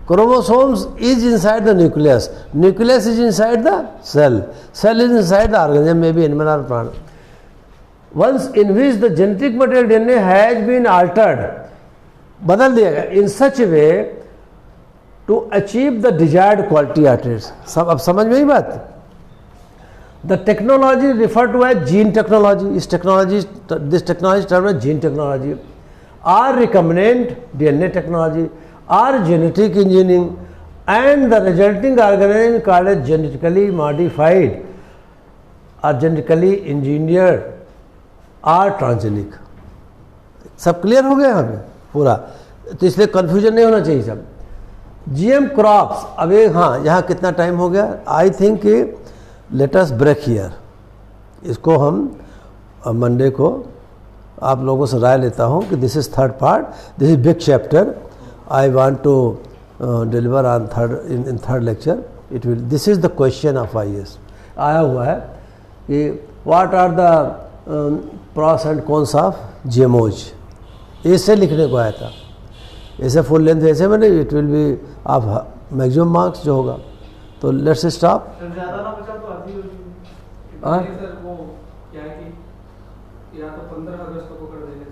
Chromosomes is inside the nucleus. Nucleus is inside the cell. Cell is inside the organism, maybe animal or plant. Once in which the genetic material DNA has been altered, बदल दिया गया in such a way to achieve the desired quality at its. सब अब समझ में ही बात। The technology refer to as gene technology, this technology term as gene technology, or recombinant DNA technology, or genetic engineering, and the resulting organism called as genetically modified or genetically engineered or transgenic। सब clear हो गया यहाँ पे पूरा, तो इसलिए confusion नहीं होना चाहिए सब। GM क्रॉप्स, अब एक हाँ यहाँ कितना टाइम हो गया, I think let us break here, इसको हम मंडे को आप लोगों से राय लेता हूँ कि this is third part, this is big chapter, I want to deliver on in third lecture it will, this is the question of IAS आया हुआ है कि what are the pros and cons of GMOs, ऐसे लिखने को आया था, ऐसे फुल लेंथ ऐसे मैंने it will be of maximum marks जो होगा। तो लेट्स स्टॉप। ज़्यादा ना बचा तो आधी हो जाएगी। सर वो क्या है कि या तो 15 अगस्त को कर देंगे